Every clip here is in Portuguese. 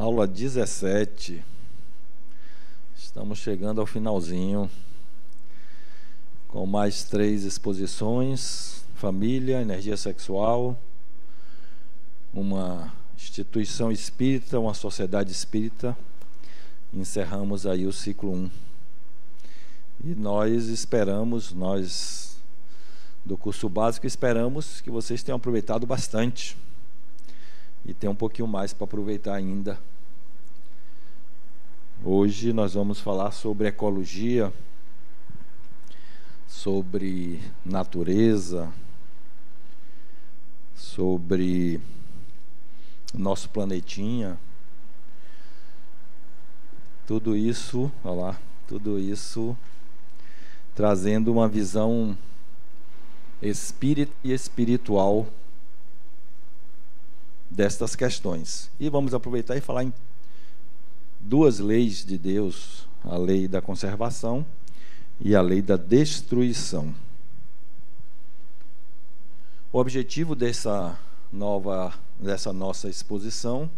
Aula 17. Estamos chegando ao finalzinho, com mais 3 exposições: família, energia sexual, uma instituição espírita, uma sociedade espírita. Encerramos aí o ciclo 1. E nós do curso básico, esperamos que vocês tenham aproveitado bastante. E tem um pouquinho mais para aproveitar ainda. Hoje nós vamos falar sobre ecologia, sobre natureza, sobre nosso planetinha. Tudo isso, olha lá, tudo isso trazendo uma visão espírita e espiritual destas questões. E vamos aproveitar e falar em 2 leis de Deus: a lei da conservação e a lei da destruição. O objetivo dessa nossa exposição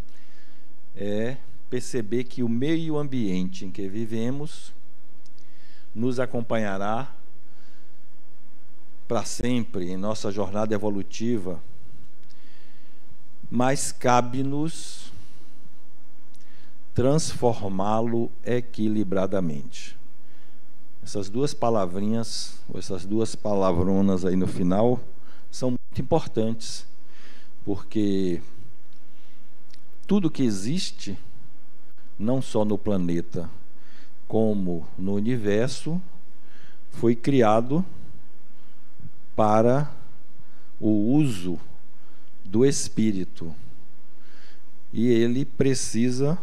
é perceber que o meio ambiente em que vivemos nos acompanhará para sempre em nossa jornada evolutiva, mas cabe-nos transformá-lo equilibradamente. Essas 2 palavrinhas, ou essas 2 palavronas aí no final, são muito importantes, porque tudo que existe, não só no planeta, como no universo, foi criado para o uso do espírito, e ele precisa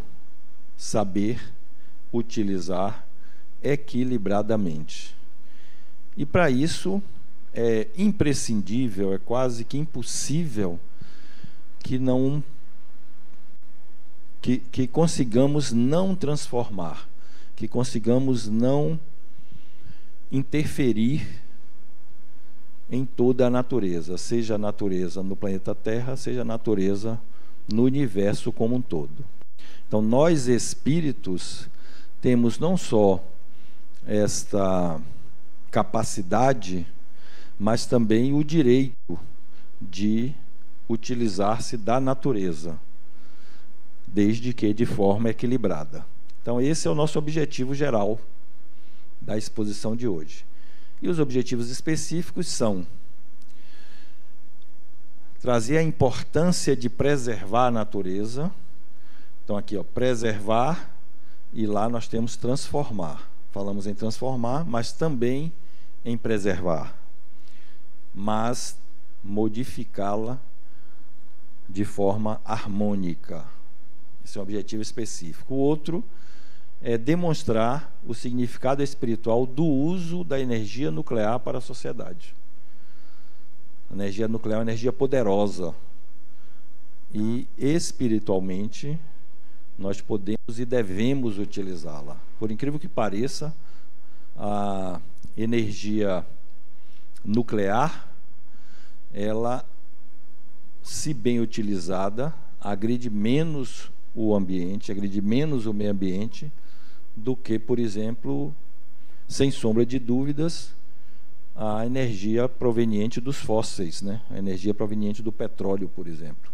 saber utilizar equilibradamente. E para isso é imprescindível, é quase que impossível que consigamos não transformar, que consigamos não interferir em toda a natureza, seja a natureza no planeta Terra, seja a natureza no universo como um todo. Então, nós espíritos temos não só esta capacidade, mas também o direito de utilizar-se da natureza, desde que de forma equilibrada. Então, esse é o nosso objetivo geral da exposição de hoje. E os objetivos específicos são trazer a importância de preservar a natureza. Então aqui, preservar, e lá nós temos transformar. Falamos em transformar, mas também em preservar, mas modificá-la de forma harmônica. Esse é um objetivo específico. O outro é demonstrar o significado espiritual do uso da energia nuclear para a sociedade. A energia nuclear é uma energia poderosa, e espiritualmente nós podemos e devemos utilizá-la. Por incrível que pareça, a energia nuclear, ela, se bem utilizada, agride menos o ambiente, agride menos o meio ambiente do que, por exemplo, sem sombra de dúvidas, a energia proveniente dos fósseis, né? A energia proveniente do petróleo, por exemplo.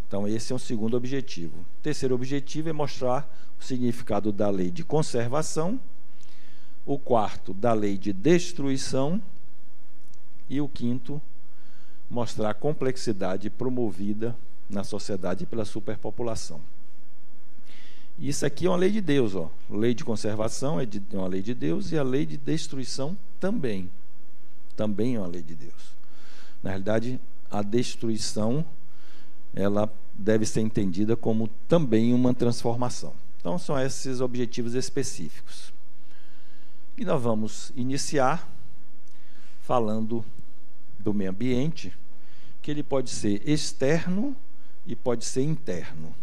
Então, esse é o segundo objetivo. O terceiro objetivo é mostrar o significado da lei de conservação, o quarto, da lei de destruição, e o quinto, mostrar a complexidade promovida na sociedade pela superpopulação. Isso aqui é uma lei de Deus, ó. Lei de conservação é uma lei de Deus, e a lei de destruição também é uma lei de Deus. Na realidade, a destruição, ela deve ser entendida como também uma transformação. Então, são esses objetivos específicos. E nós vamos iniciar falando do meio ambiente, que ele pode ser externo e pode ser interno.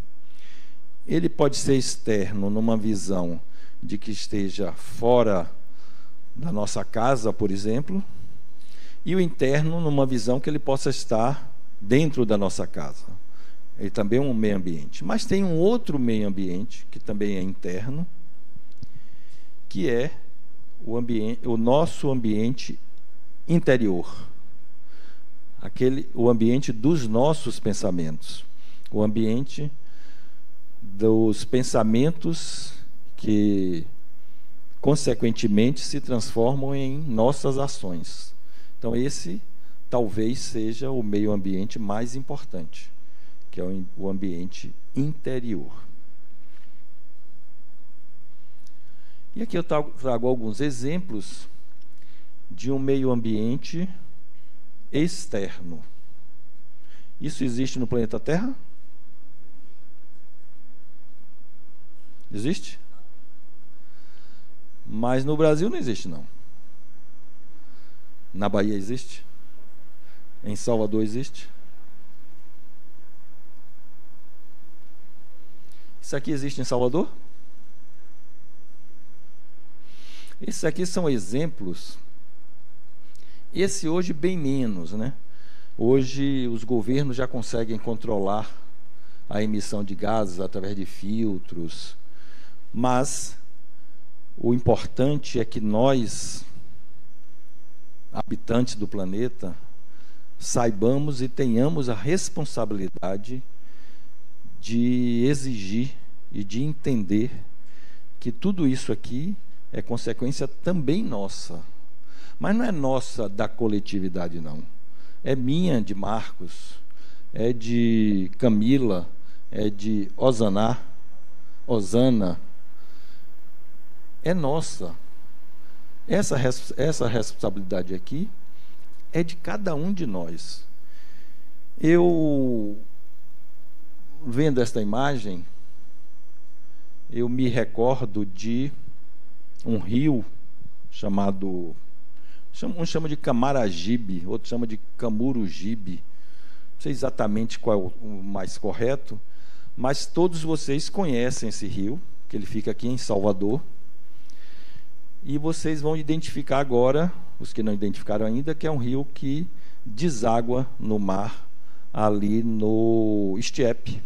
Ele pode ser externo numa visão de que esteja fora da nossa casa, por exemplo, e o interno numa visão que ele possa estar dentro da nossa casa. Ele também é um meio ambiente. Mas tem um outro meio ambiente, que também é interno, que é o nosso ambiente interior. O ambiente dos nossos pensamentos. O ambiente dos pensamentos que, consequentemente, se transformam em nossas ações. Então, esse talvez seja o meio ambiente mais importante, que é o ambiente interior. E aqui eu trago alguns exemplos de um meio ambiente externo. Isso existe no planeta Terra? Existe? Mas no Brasil não existe, não. Na Bahia existe? Em Salvador existe? Isso aqui existe em Salvador? Esses aqui são exemplos. Esse hoje bem menos, né? Hoje os governos já conseguem controlar a emissão de gases através de filtros, mas o importante é que nós, habitantes do planeta, saibamos e tenhamos a responsabilidade de exigir e de entender que tudo isso aqui é consequência também nossa. Mas não é nossa da coletividade, não. É minha, de Marcos, é de Camila, é de Osana, é nossa. Essa responsabilidade aqui é de cada um de nós. Eu, vendo esta imagem, eu me recordo de um rio chamado, um chama de Camaragibe, outro chama de Camurugibe, não sei exatamente qual é o mais correto, mas todos vocês conhecem esse rio, que ele fica aqui em Salvador, e vocês vão identificar agora, os que não identificaram ainda, que é um rio que deságua no mar, ali no Estiep,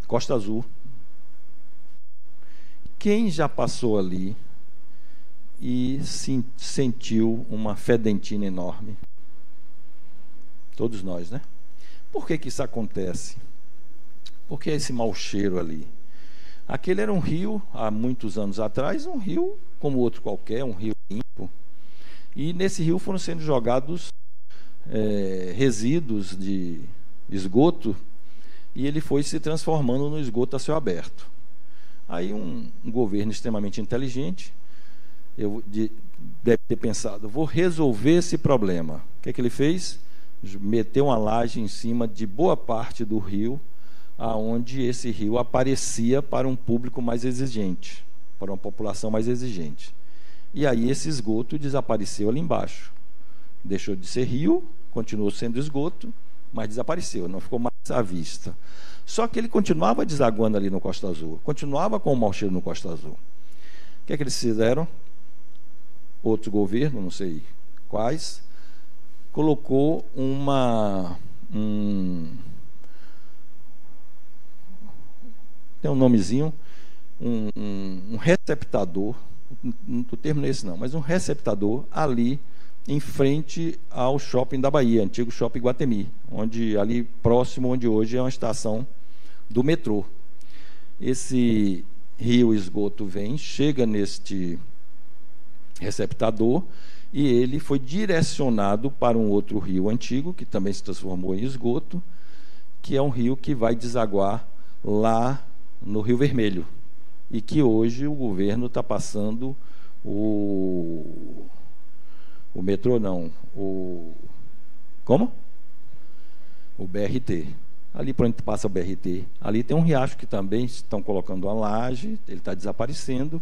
Costa Azul. Quem já passou ali e sentiu uma fedentina enorme? Todos nós, né? Por que isso acontece? Por que esse mau cheiro ali? Aquele era um rio, há muitos anos atrás, um rio como outro qualquer, um rio limpo. E nesse rio foram sendo jogados resíduos de esgoto, e ele foi se transformando no esgoto a céu aberto. Aí um governo extremamente inteligente deve ter pensado, vou resolver esse problema. O que é que ele fez? Meteu uma laje em cima de boa parte do rio, aonde esse rio aparecia para um público mais exigente, para uma população mais exigente. E aí esse esgoto desapareceu ali embaixo. Deixou de ser rio, continuou sendo esgoto, mas desapareceu, não ficou mais à vista. Só que ele continuava desaguando ali no Costa Azul, continuava com o mau cheiro no Costa Azul. O que é que eles fizeram? Outros governos, não sei quais, colocou tem um nomezinho, um receptador, não estou terminando esse não, mas um receptador ali em frente ao shopping da Bahia, antigo shopping Guatemi, ali próximo, onde hoje é uma estação do metrô. Esse rio esgoto chega neste receptador e ele foi direcionado para um outro rio antigo, que também se transformou em esgoto, que é um rio que vai desaguar lá no Rio Vermelho, e que hoje o governo está passando o metrô, não, como? O BRT. Ali por onde passa o BRT, ali tem um riacho que também estão colocando uma laje, ele está desaparecendo,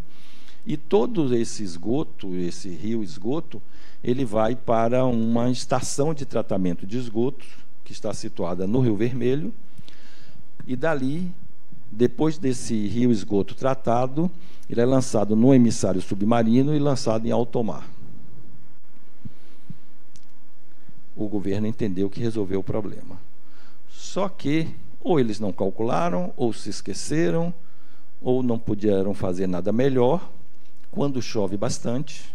e todo esse esgoto, esse rio esgoto, ele vai para uma estação de tratamento de esgoto, que está situada no Rio Vermelho, e dali, depois desse rio esgoto tratado, ele é lançado no emissário submarino e lançado em alto mar. O governo entendeu que resolveu o problema. Só que Ou eles não calcularam, ou se esqueceram, ou não puderam fazer nada melhor. Quando chove bastante,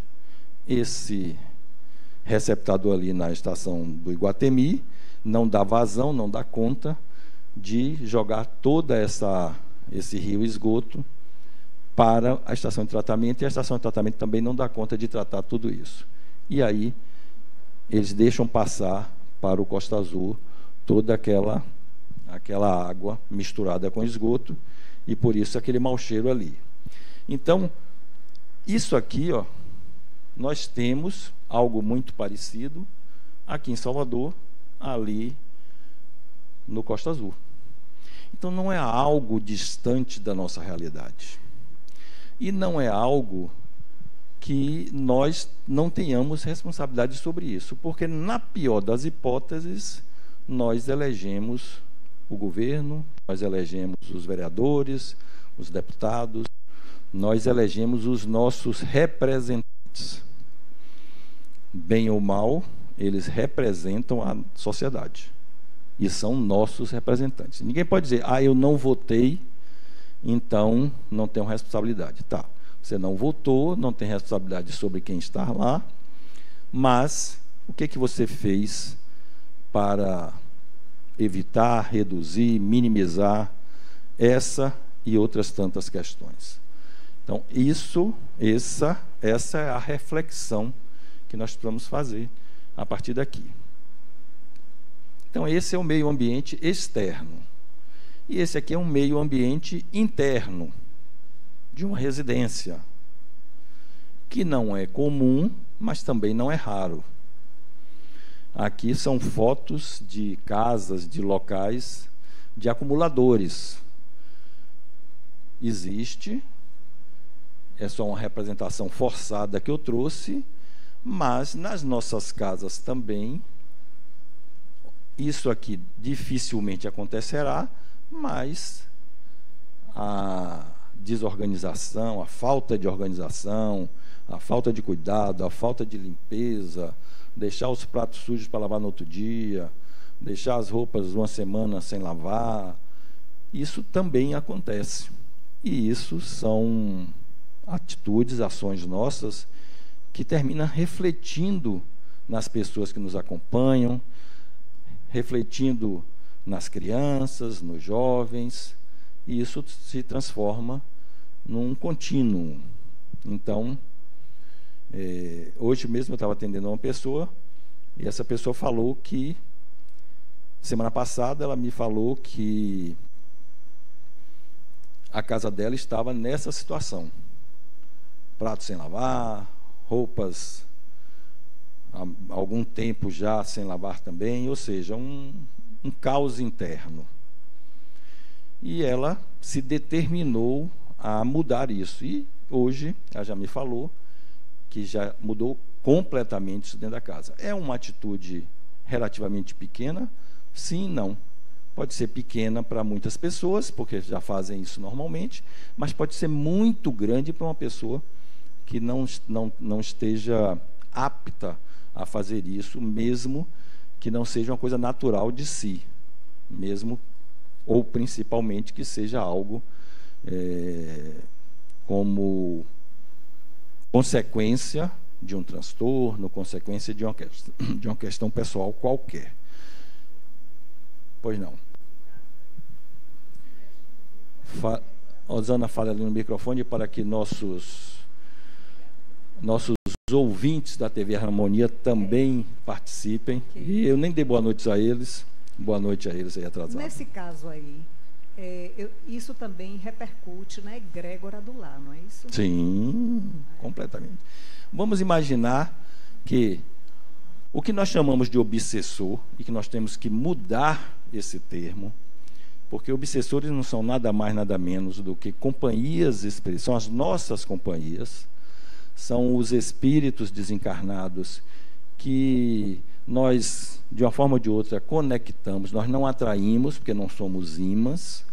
esse receptador ali na estação do Iguatemi não dá vazão, não dá conta de jogar toda esse rio esgoto para a estação de tratamento, e a estação de tratamento também não dá conta de tratar tudo isso. E aí eles deixam passar para o Costa Azul toda aquela água misturada com esgoto, e por isso aquele mau cheiro ali. Então, isso aqui, ó, nós temos algo muito parecido aqui em Salvador, ali no Costa Azul. Então, não é algo distante da nossa realidade. E não é algo que nós não tenhamos responsabilidade sobre isso, porque, na pior das hipóteses, nós elegemos o governo, nós elegemos os vereadores, os deputados, nós elegemos os nossos representantes. Bem ou mal, eles representam a sociedade e são nossos representantes. Ninguém pode dizer, eu não votei, então não tenho responsabilidade. Tá, você não votou, não tem responsabilidade sobre quem está lá, mas o que você fez para evitar, reduzir, minimizar essa e outras tantas questões? Então, essa é a reflexão que nós precisamos fazer a partir daqui. Então, esse é o meio ambiente externo. E esse aqui é um meio ambiente interno, de uma residência, que não é comum, mas também não é raro. Aqui são fotos de casas, de locais, de acumuladores. Existe, é só uma representação forçada que eu trouxe, mas nas nossas casas também, isso aqui dificilmente acontecerá, mas a desorganização, a falta de organização, a falta de cuidado, a falta de limpeza, deixar os pratos sujos para lavar no outro dia, deixar as roupas uma semana sem lavar, isso também acontece. E isso são atitudes, ações nossas, que terminam refletindo nas pessoas que nos acompanham, refletindo nas crianças, nos jovens, e isso se transforma num contínuo. Então, hoje mesmo eu estava atendendo uma pessoa, e essa pessoa falou que, semana passada, ela me falou que a casa dela estava nessa situação. Pratos sem lavar, roupas há algum tempo já sem lavar também, ou seja, um caos interno. E ela se determinou a mudar isso. E hoje, ela já me falou que já mudou completamente isso dentro da casa. É uma atitude relativamente pequena? Sim e não. Pode ser pequena para muitas pessoas, porque já fazem isso normalmente, mas pode ser muito grande para uma pessoa que não esteja apta a fazer isso, mesmo que não seja uma coisa natural de si, mesmo ou principalmente que seja algo como consequência de um transtorno, consequência de uma questão pessoal qualquer. Pois não. Osana, fala ali no microfone para que nossos ouvintes da TV Harmonia também participem. Okay. E eu nem dei boa noite a eles. Boa noite a eles aí atrasados. Nesse caso aí, isso também repercute na egrégora do lar, não é isso? Sim, completamente. Vamos imaginar que o que nós chamamos de obsessor, e que nós temos que mudar esse termo, porque obsessores não são nada mais, nada menos do que companhias espirituais, são as nossas companhias, são os espíritos desencarnados que nós, de uma forma ou de outra, conectamos. Nós não atraímos, porque não somos ímãs,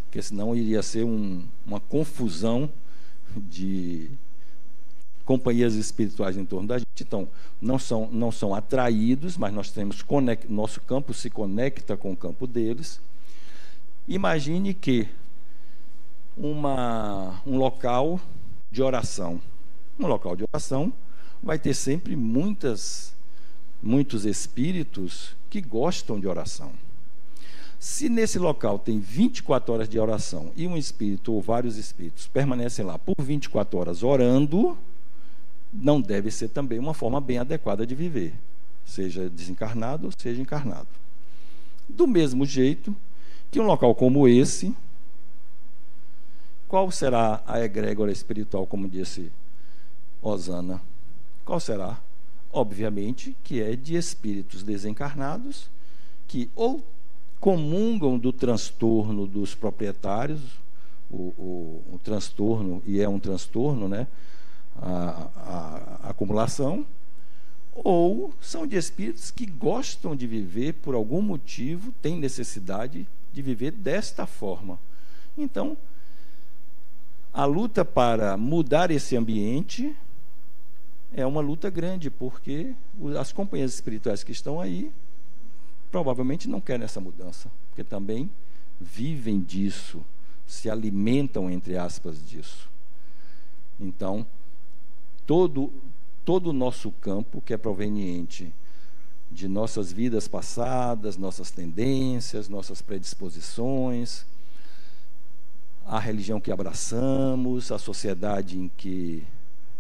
porque senão iria ser uma confusão de companhias espirituais em torno da gente. Então, não são atraídos, mas nós temos nosso campo se conecta com o campo deles. Imagine que um local de oração. Um local de oração vai ter sempre muitos espíritos que gostam de oração. Se nesse local tem 24 horas de oração e um espírito ou vários espíritos permanecem lá por 24 horas orando, não deve ser também uma forma bem adequada de viver, seja desencarnado, seja encarnado. Do mesmo jeito que um local como esse, qual será a egrégora espiritual, como disse Osana? Qual será? Obviamente que é de espíritos desencarnados que ou comungam do transtorno dos proprietários, o transtorno, e é um transtorno, né? A acumulação, ou são de espíritos que gostam de viver por algum motivo, têm necessidade de viver desta forma. Então, a luta para mudar esse ambiente é uma luta grande, porque as companhias espirituais que estão aí provavelmente não querem essa mudança, porque também vivem disso, se alimentam, entre aspas, disso. Então, todo o nosso campo, que é proveniente de nossas vidas passadas, nossas tendências, nossas predisposições, a religião que abraçamos, a sociedade em que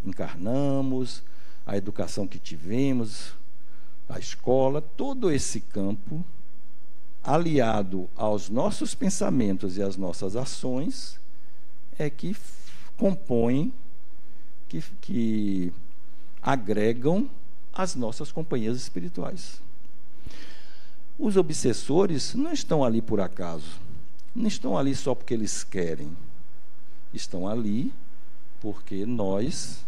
encarnamos, a educação que tivemos, a escola, todo esse campo, aliado aos nossos pensamentos e às nossas ações, é que compõem, que agregam as nossas companhias espirituais. Os obsessores não estão ali por acaso, não estão ali só porque eles querem, estão ali porque nós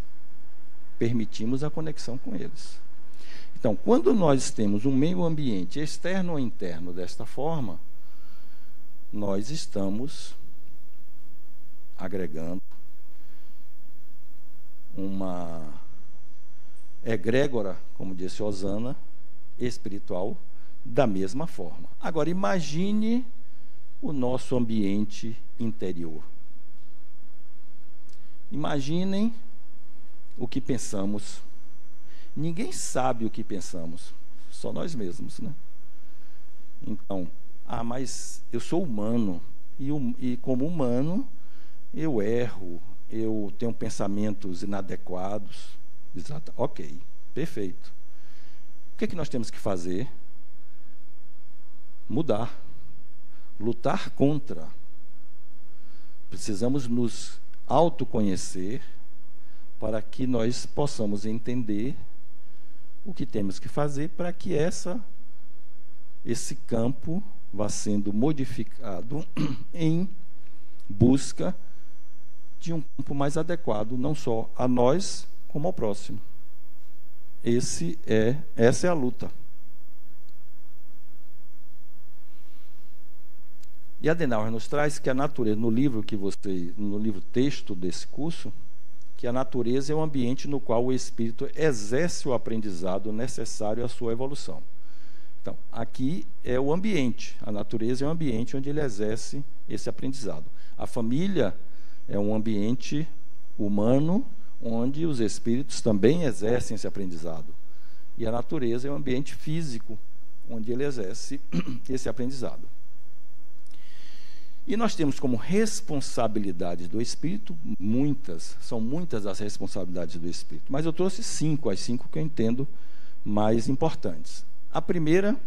permitimos a conexão com eles. Então, quando nós temos um meio ambiente externo ou interno desta forma, nós estamos agregando uma egrégora, como disse Osana, espiritual, da mesma forma. Agora, imagine o nosso ambiente interior. Imaginem o que pensamos. Ninguém sabe o que pensamos, só nós mesmos, né? Então, mas eu sou humano, e como humano, eu erro, eu tenho pensamentos inadequados. Exato. Ok, perfeito. O que é que nós temos que fazer? Mudar, lutar contra. Precisamos nos autoconhecer para que nós possamos entender o que temos que fazer para que esse campo vá sendo modificado em busca de um campo mais adequado, não só a nós, como ao próximo. Essa é a luta. E Adenauer nos traz que a natureza, no livro texto desse curso, que a natureza é o ambiente no qual o espírito exerce o aprendizado necessário à sua evolução. Então, aqui é o ambiente, a natureza é o ambiente onde ele exerce esse aprendizado. A família é um ambiente humano onde os espíritos também exercem esse aprendizado. E a natureza é um ambiente físico onde ele exerce esse aprendizado. E nós temos como responsabilidade do espírito são muitas as responsabilidades do espírito, mas eu trouxe as 5 que eu entendo mais importantes. A primeira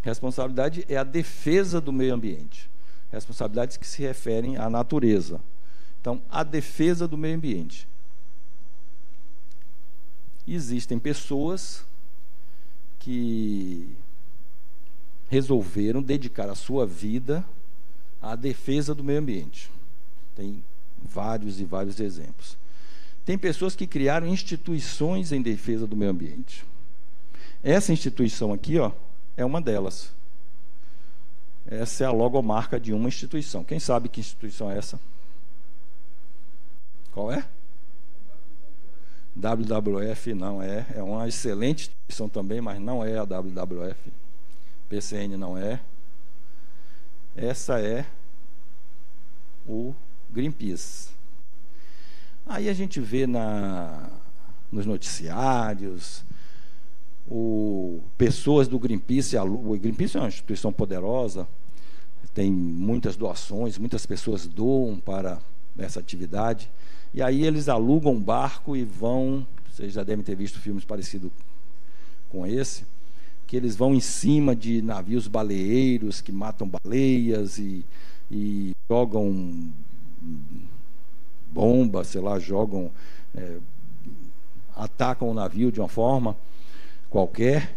responsabilidade é a defesa do meio ambiente, responsabilidades que se referem à natureza. Então, a defesa do meio ambiente. Existem pessoas que resolveram dedicar a sua vida à defesa do meio ambiente. Tem vários e vários exemplos. Tem pessoas que criaram instituições em defesa do meio ambiente. Essa instituição aqui, é uma delas. Essa é a logomarca de uma instituição. Quem sabe que instituição é essa? Qual é? WWF não é. É uma excelente instituição também, mas não é a WWF. PCN não é. Essa é o Greenpeace. Aí a gente vê nos noticiários pessoas do Greenpeace. O Greenpeace é uma instituição poderosa, tem muitas doações, muitas pessoas doam para essa atividade, e aí eles alugam um barco e vão, vocês já devem ter visto filmes parecidos com esse, que eles vão em cima de navios baleeiros que matam baleias e jogam bombas, sei lá, atacam o navio de uma forma qualquer,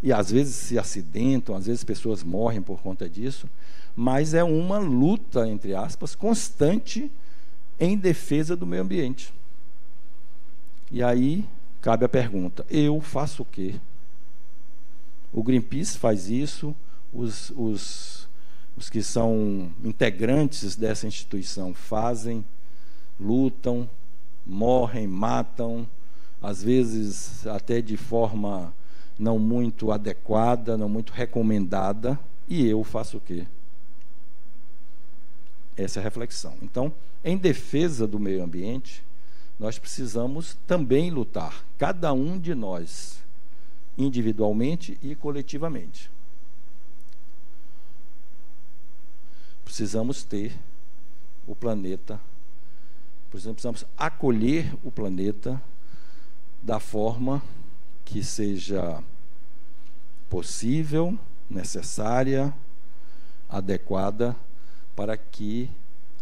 e às vezes se acidentam, às vezes pessoas morrem por conta disso, mas é uma luta, entre aspas, constante em defesa do meio ambiente. E aí cabe a pergunta: eu faço o quê? O Greenpeace faz isso, os que são integrantes dessa instituição fazem, lutam, morrem, matam, às vezes até de forma não muito adequada, não muito recomendada, e eu faço o quê? Essa é a reflexão. Então, em defesa do meio ambiente, nós precisamos também lutar, cada um de nós, individualmente e coletivamente. Precisamos ter o planeta, precisamos acolher o planeta da forma que seja possível, necessária, adequada, para que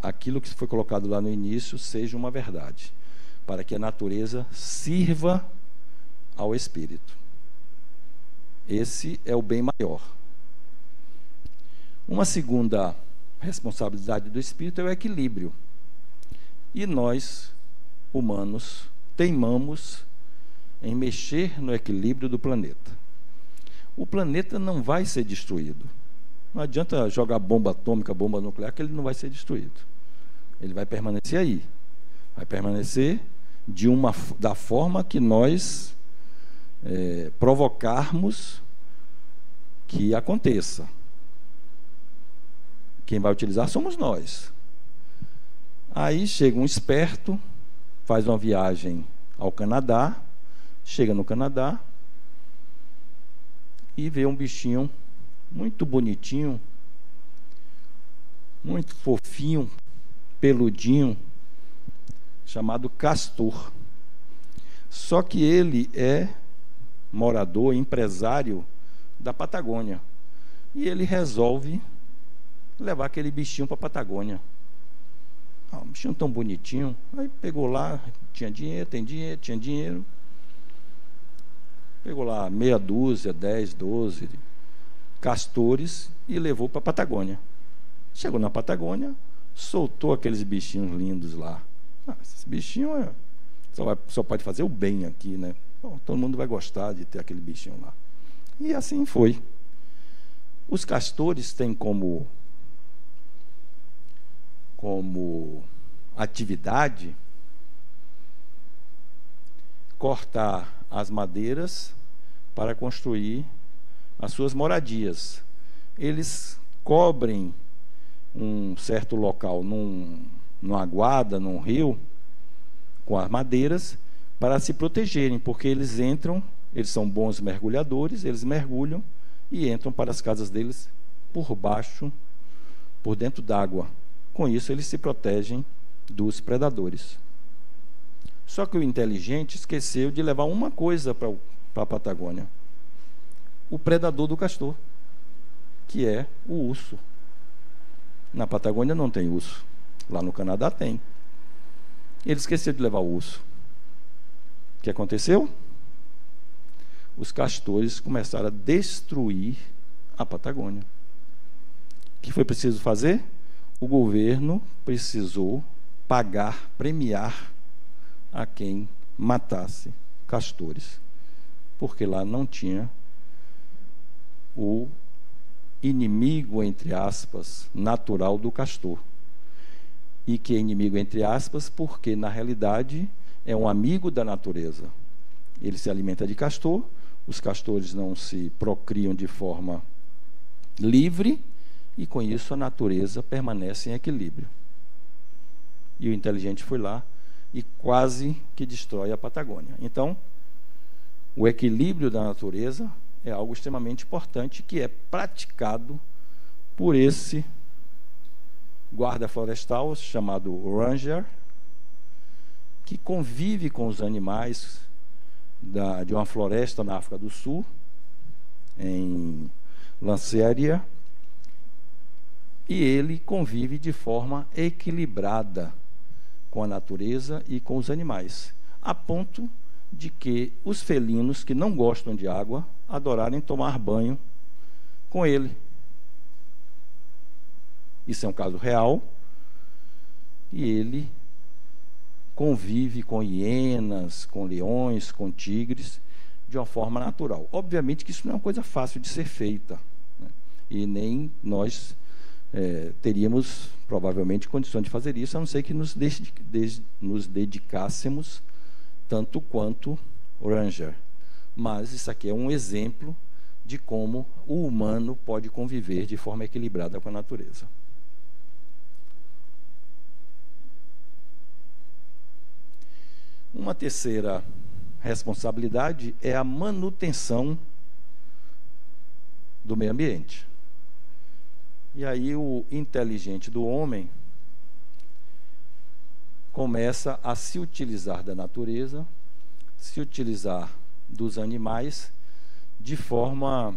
aquilo que foi colocado lá no início seja uma verdade, para que a natureza sirva ao espírito. Esse é o bem maior. Uma segunda responsabilidade do espírito é o equilíbrio. E nós, humanos, teimamos em mexer no equilíbrio do planeta. O planeta não vai ser destruído. Não adianta jogar bomba atômica, bomba nuclear, que ele não vai ser destruído. Ele vai permanecer aí. Vai permanecer da forma que nós provocarmos que aconteça. Quem vai utilizar somos nós. Aí chega um esperto, faz uma viagem ao Canadá, chega no Canadá e vê um bichinho muito bonitinho, muito fofinho, peludinho, chamado castor. Só que ele é morador, empresário da Patagônia. E ele resolve levar aquele bichinho para a Patagônia. Um bichinho tão bonitinho. Aí pegou lá, tinha dinheiro, tinha dinheiro. Pegou lá meia dúzia, 10, 12 castores e levou para a Patagônia. Chegou na Patagônia, soltou aqueles bichinhos lindos lá. Esses bichinhos só pode fazer o bem aqui, né? Bom, todo mundo vai gostar de ter aquele bichinho lá. E assim foi. Os castores têm como atividade cortar as madeiras para construir as suas moradias. Eles cobrem um certo local numa aguada, num rio, com as madeiras, para se protegerem, porque eles são bons mergulhadores, eles mergulham e entram para as casas deles por baixo, por dentro d'água. Com isso, eles se protegem dos predadores. Só que o inteligente esqueceu de levar uma coisa para a Patagônia: o predador do castor, que é o urso. Na Patagônia não tem urso, lá no Canadá tem. Ele esqueceu de levar o urso. O que aconteceu? Os castores começaram a destruir a Patagônia. O que foi preciso fazer? O governo precisou pagar, premiar a quem matasse castores, porque lá não tinha o inimigo, entre aspas, natural do castor. E que é inimigo, entre aspas, porque na realidade é um amigo da natureza. Ele se alimenta de castor, os castores não se procriam de forma livre, e com isso a natureza permanece em equilíbrio. E o inteligente foi lá e quase que destrói a Patagônia. Então, o equilíbrio da natureza é algo extremamente importante que é praticado por esse guarda florestal chamado Ranger, que convive com os animais de uma floresta na África do Sul, em Lanceria, e ele convive de forma equilibrada com a natureza e com os animais, a ponto de que os felinos que não gostam de água adorarem tomar banho com ele. Isso é um caso real, e ele convive com hienas, com leões, com tigres, de uma forma natural. Obviamente que isso não é uma coisa fácil de ser feita, né? E nem nós teríamos, provavelmente, condições de fazer isso, a não ser que nos dedicássemos tanto quanto o Ranger. Mas isso aqui é um exemplo de como o humano pode conviver de forma equilibrada com a natureza. Uma terceira responsabilidade é a manutenção do meio ambiente. E aí o inteligente do homem começa a se utilizar da natureza, se utilizar dos animais, de forma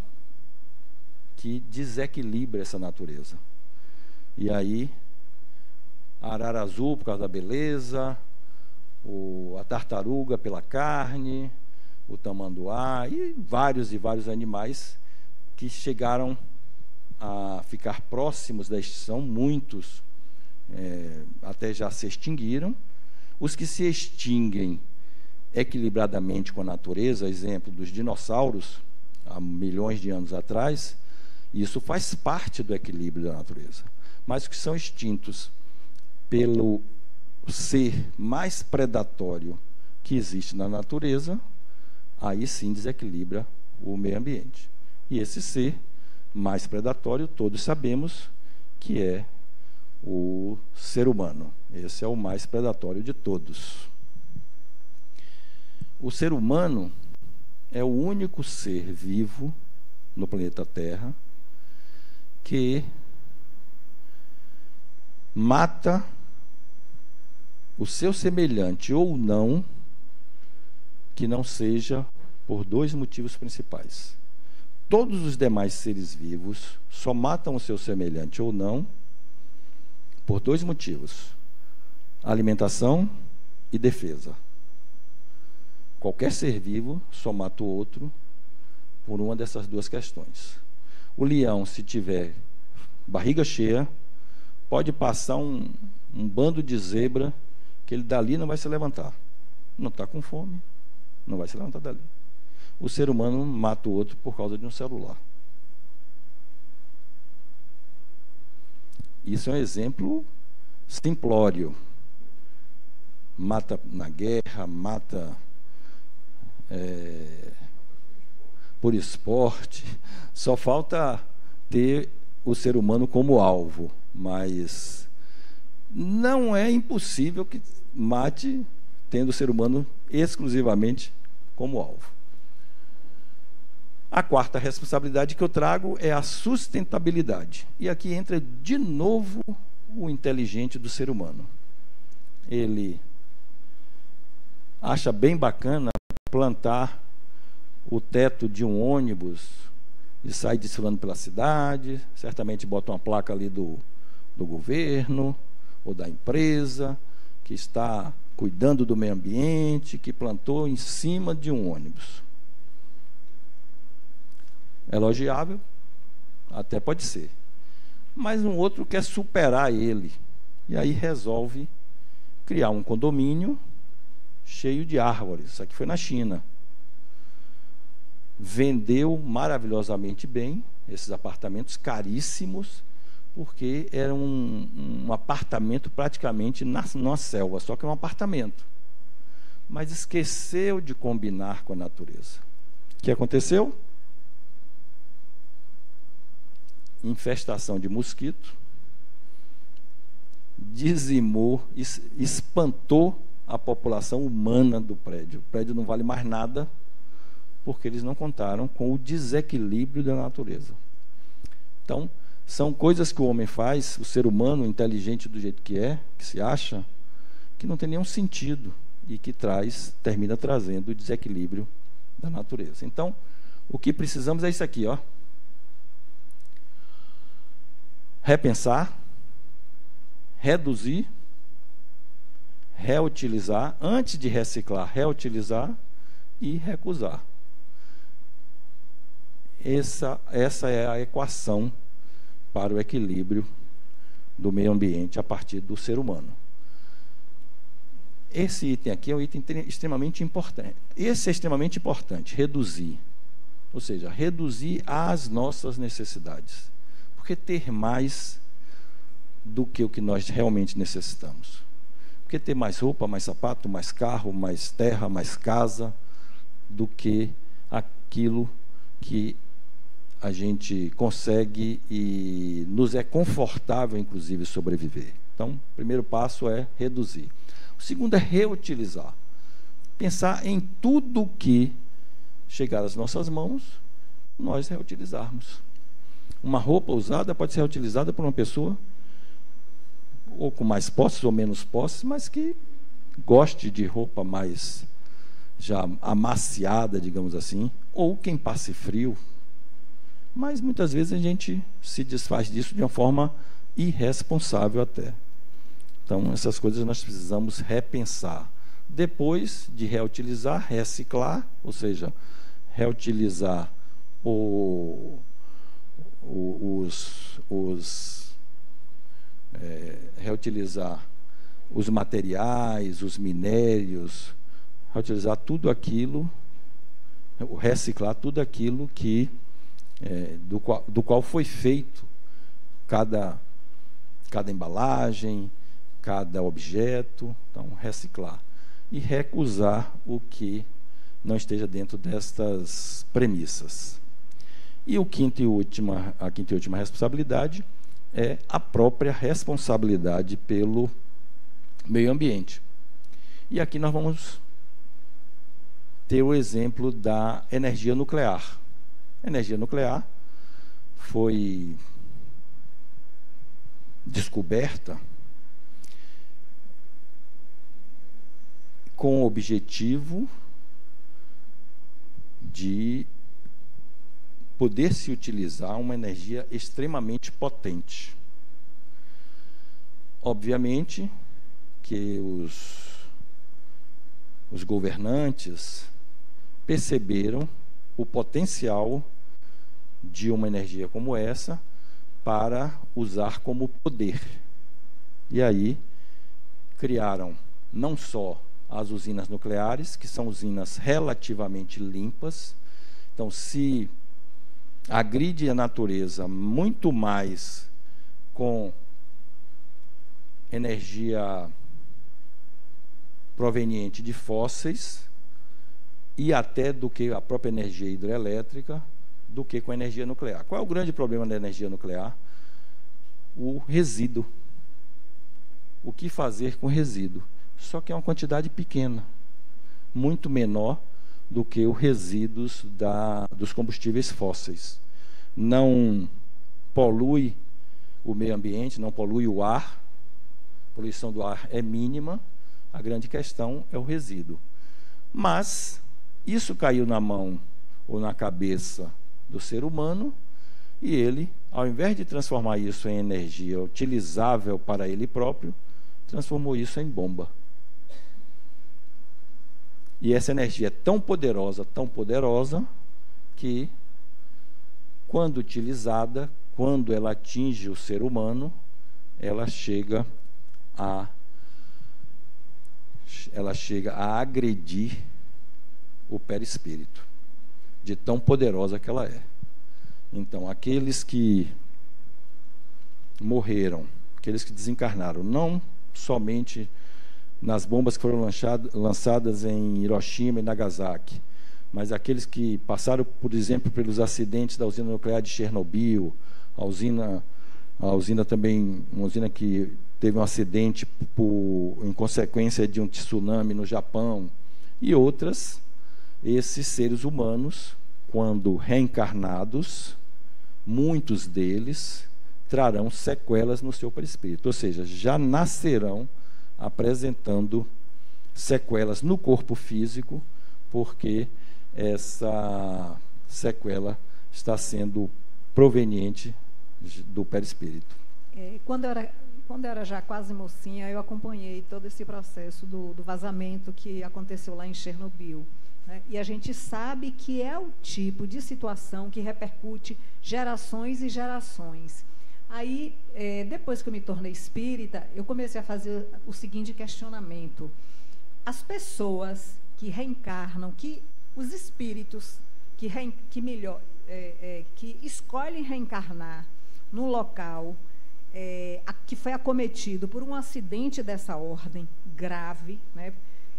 que desequilibra essa natureza. E aí, a arara azul por causa da beleza, a tartaruga pela carne, o tamanduá e vários animais que chegaram a ficar próximos da extinção. Muitos até já se extinguiram. Os que se extinguem equilibradamente com a natureza, exemplo dos dinossauros, há milhões de anos atrás, isso faz parte do equilíbrio da natureza. Mas os que são extintos pelo ser mais predatório que existe na natureza, aí sim desequilibra o meio ambiente. E esse ser mais predatório, todos sabemos que é o ser humano. Esse é o mais predatório de todos. O ser humano é o único ser vivo no planeta Terra que mata o seu semelhante ou não, que não seja por dois motivos principais. Todos os demais seres vivos só matam o seu semelhante ou não por dois motivos: alimentação e defesa. Qualquer ser vivo só mata o outro por uma dessas duas questões. O leão, se tiver barriga cheia, pode passar um bando de zebra que ele dali não vai se levantar. Não está com fome, não vai se levantar dali. O ser humano mata o outro por causa de um celular. Isso é um exemplo simplório. Mata na guerra, mata por esporte. Só falta ter o ser humano como alvo, mas não é impossível que mate tendo o ser humano exclusivamente como alvo. A quarta responsabilidade que eu trago é a sustentabilidade. E aqui entra de novo o inteligente do ser humano. Ele acha bem bacana plantar o teto de um ônibus e sair desfilando pela cidade, certamente bota uma placa ali do governo ou da empresa que está cuidando do meio ambiente, que plantou em cima de um ônibus. Elogiável, até pode ser. Mas um outro quer superar ele. E aí resolve criar um condomínio cheio de árvores. Isso aqui foi na China. Vendeu maravilhosamente bem esses apartamentos caríssimos, porque era um apartamento praticamente numa selva, só que é um apartamento. Mas esqueceu de combinar com a natureza. O que aconteceu? infestação de mosquito, dizimou, espantou a população humana do prédio. O prédio não vale mais nada, porque eles não contaram com o desequilíbrio da natureza. Então, são coisas que o homem faz, o ser humano, inteligente do jeito que se acha, que não tem nenhum sentido e que termina trazendo o desequilíbrio da natureza. Então, o que precisamos é isso aqui, ó. Repensar, reduzir, reutilizar, antes de reciclar, reutilizar e recusar. Essa é a equação para o equilíbrio do meio ambiente a partir do ser humano. Esse item aqui é um item extremamente importante. Esse é extremamente importante, reduzir. Ou seja, reduzir às nossas necessidades. Porque ter mais do que o que nós realmente necessitamos. Porque ter mais roupa, mais sapato, mais carro, mais terra, mais casa, do que aquilo que a gente consegue e nos é confortável, inclusive, sobreviver. Então, o primeiro passo é reduzir. O segundo é reutilizar. Pensar em tudo que chegar às nossas mãos, nós reutilizarmos. Uma roupa usada pode ser reutilizada por uma pessoa, ou com mais posses ou menos posses, mas que goste de roupa mais já amaciada, digamos assim, ou quem passe frio. Mas muitas vezes a gente se desfaz disso de uma forma irresponsável até. Então, essas coisas nós precisamos repensar. Depois de reutilizar, reciclar, ou seja, reutilizar reutilizar os materiais, os minérios, reutilizar tudo aquilo, reciclar tudo aquilo que do qual foi feito cada embalagem, cada objeto. Então, reciclar e recusar o que não esteja dentro destas premissas. E a quinta e última responsabilidade é a própria responsabilidade pelo meio ambiente. E aqui nós vamos ter o exemplo da energia nuclear. A energia nuclear foi descoberta com o objetivo de poder se utilizar uma energia extremamente potente. Obviamente que os governantes perceberam o potencial de uma energia como essa para usar como poder. E aí criaram não só as usinas nucleares, que são usinas relativamente limpas. Então, se agride a natureza muito mais com energia proveniente de fósseis e até do que a própria energia hidrelétrica, do que com a energia nuclear. Qual é o grande problema da energia nuclear? O resíduo. O que fazer com resíduo? Só que é uma quantidade pequena, muito menor do que os resíduos dos combustíveis fósseis. Não polui o meio ambiente, não polui o ar. A poluição do ar é mínima. A grande questão é o resíduo. Mas isso caiu na mão ou na cabeça do ser humano, e ele, ao invés de transformar isso em energia utilizável para ele próprio, transformou isso em bomba. E essa energia é tão poderosa, que, quando utilizada, quando ela atinge o ser humano, ela chega a agredir o perispírito, de tão poderosa que ela é. Então, aqueles que morreram, aqueles que desencarnaram, não somente nas bombas que foram lançadas em Hiroshima e Nagasaki, mas aqueles que passaram, por exemplo, pelos acidentes da usina nuclear de Chernobyl, A usina também, uma usina que teve um acidente em consequência de um tsunami no Japão, e outras, esses seres humanos, quando reencarnados, muitos deles trarão sequelas no seu perispírito, ou seja, já nascerão apresentando sequelas no corpo físico, porque essa sequela está sendo proveniente do perispírito. Quando eu era já quase mocinha, eu acompanhei todo esse processo do vazamento que aconteceu lá em Chernobyl, né? E a gente sabe que é o tipo de situação que repercute gerações e gerações. Aí, depois que eu me tornei espírita, eu comecei a fazer o seguinte questionamento: as pessoas que reencarnam, os espíritos que escolhem reencarnar num local que foi acometido por um acidente dessa ordem grave, né,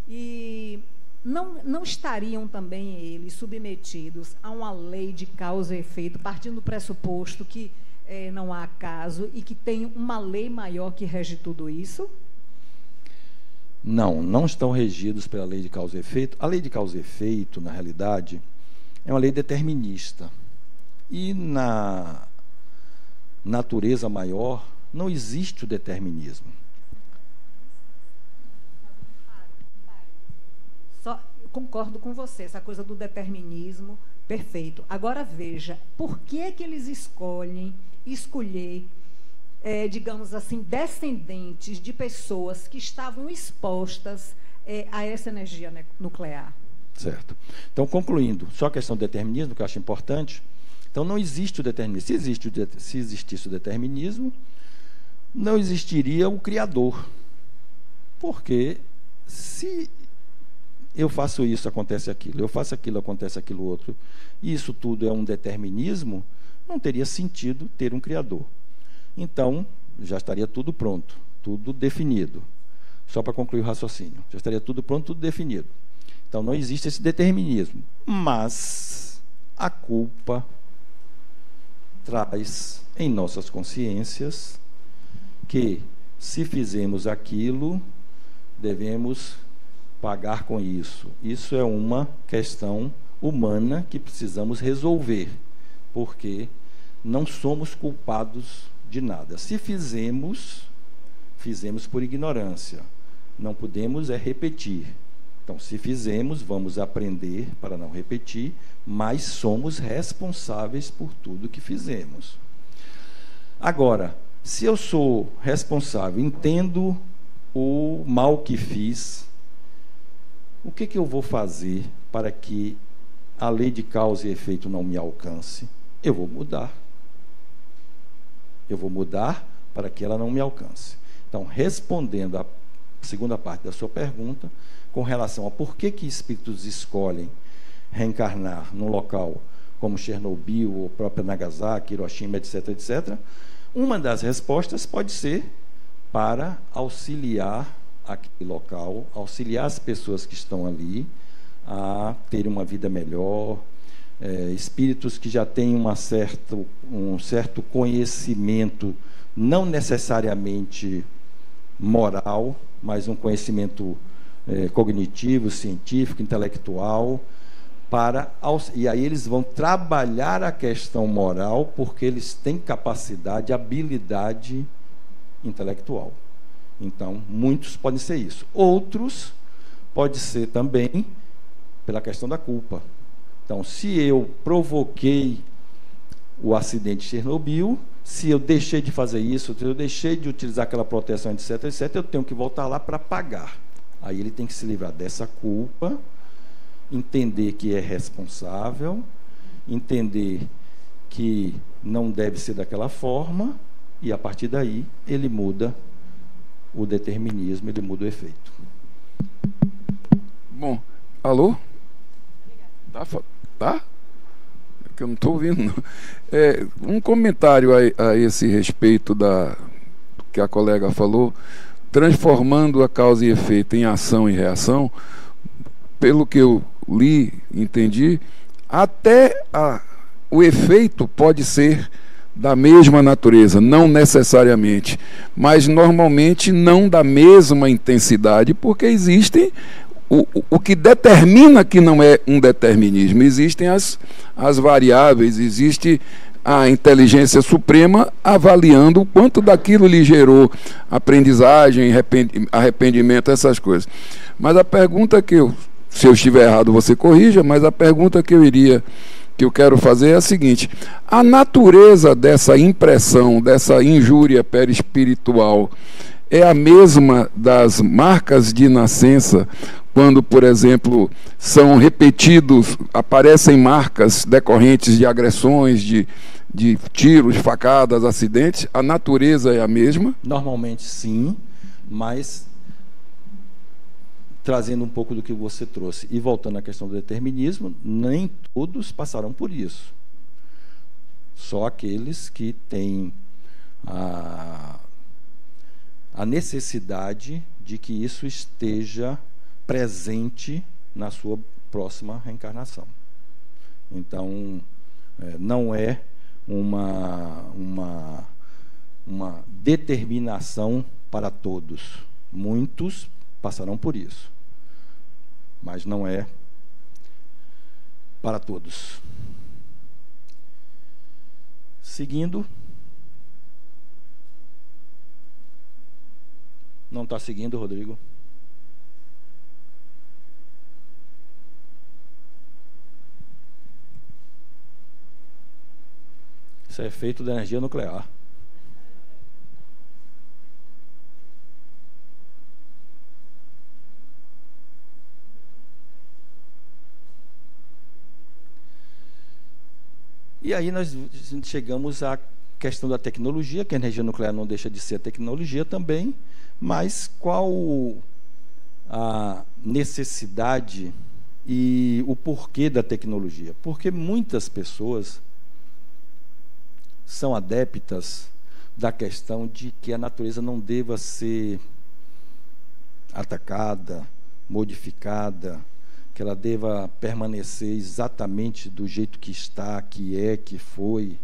e não estariam também eles submetidos a uma lei de causa e efeito, partindo do pressuposto que não há acaso e que tem uma lei maior que rege tudo isso? Não estão regidos pela lei de causa e efeito. A lei de causa e efeito, na realidade, é uma lei determinista. E na natureza maior não existe o determinismo. Concordo com você, essa coisa do determinismo, perfeito. Agora veja, por que eles escolher, digamos assim, descendentes de pessoas que estavam expostas a essa energia nuclear? Certo. Então, concluindo, só a questão do determinismo, que eu acho importante. Então, não existe o determinismo. Se existisse o determinismo, não existiria o Criador. Porque se eu faço isso, acontece aquilo, eu faço aquilo, acontece aquilo outro, e isso tudo é um determinismo, não teria sentido ter um Criador. Então, já estaria tudo pronto, tudo definido. Só para concluir o raciocínio, já estaria tudo pronto, tudo definido. Então, não existe esse determinismo. Mas a culpa traz em nossas consciências que, se fizemos aquilo, devemos pagar com isso. Isso é uma questão humana que precisamos resolver, porque não somos culpados de nada. Se fizemos por ignorância. Não podemos repetir. Então, se fizemos, vamos aprender para não repetir, mas somos responsáveis por tudo que fizemos. Agora, se eu sou responsável, entendo o mal que fiz, o que eu vou fazer para que a lei de causa e efeito não me alcance? Eu vou mudar. Eu vou mudar para que ela não me alcance. Então, respondendo à segunda parte da sua pergunta, com relação a por que espíritos escolhem reencarnar num local como Chernobyl, ou própria Nagasaki, Hiroshima, etc., etc., uma das respostas pode ser para auxiliar aquele local, auxiliar as pessoas que estão ali a ter uma vida melhor, espíritos que já têm um certo conhecimento, não necessariamente moral, mas um conhecimento cognitivo, científico, intelectual, e aí eles vão trabalhar a questão moral, porque eles têm capacidade, habilidade intelectual. Então, muitos podem ser isso. Outros pode ser também pela questão da culpa. Então, se eu provoquei o acidente de Chernobyl, se eu deixei de fazer isso, se eu deixei de utilizar aquela proteção, etc., etc., eu tenho que voltar lá para pagar. Aí ele tem que se livrar dessa culpa, entender que é responsável, entender que não deve ser daquela forma, e a partir daí ele muda o determinismo, ele muda o efeito. Bom, alô? Tá? É que eu não estou ouvindo, não. Um comentário a esse respeito do que a colega falou, transformando a causa e efeito em ação e reação. Pelo que eu li, entendi, até o efeito pode ser da mesma natureza, não necessariamente, mas normalmente não da mesma intensidade, porque existem o que determina que não é um determinismo, existem as variáveis, existe a inteligência suprema avaliando o quanto daquilo lhe gerou aprendizagem, arrependimento, essas coisas. Mas a pergunta se eu estiver errado você corrija, mas a pergunta que eu quero fazer é a seguinte: a natureza dessa impressão, dessa injúria perispiritual é a mesma das marcas de nascença, quando, por exemplo, são repetidos, aparecem marcas decorrentes de agressões, de tiros, facadas, acidentes? A natureza é a mesma? Normalmente sim, mas trazendo um pouco do que você trouxe e voltando à questão do determinismo, nem todos passarão por isso. Só aqueles que têm a necessidade de que isso esteja presente na sua próxima reencarnação. Então, não é uma determinação para todos. Muitos passarão por isso, mas não é para todos. Seguindo. Não está seguindo, Rodrigo? Isso é efeito da energia nuclear. E aí nós chegamos à questão da tecnologia, que a energia nuclear não deixa de ser tecnologia também, mas qual a necessidade e o porquê da tecnologia? Porque muitas pessoas são adeptas da questão de que a natureza não deva ser atacada, modificada, que ela deva permanecer exatamente do jeito que está, que foi,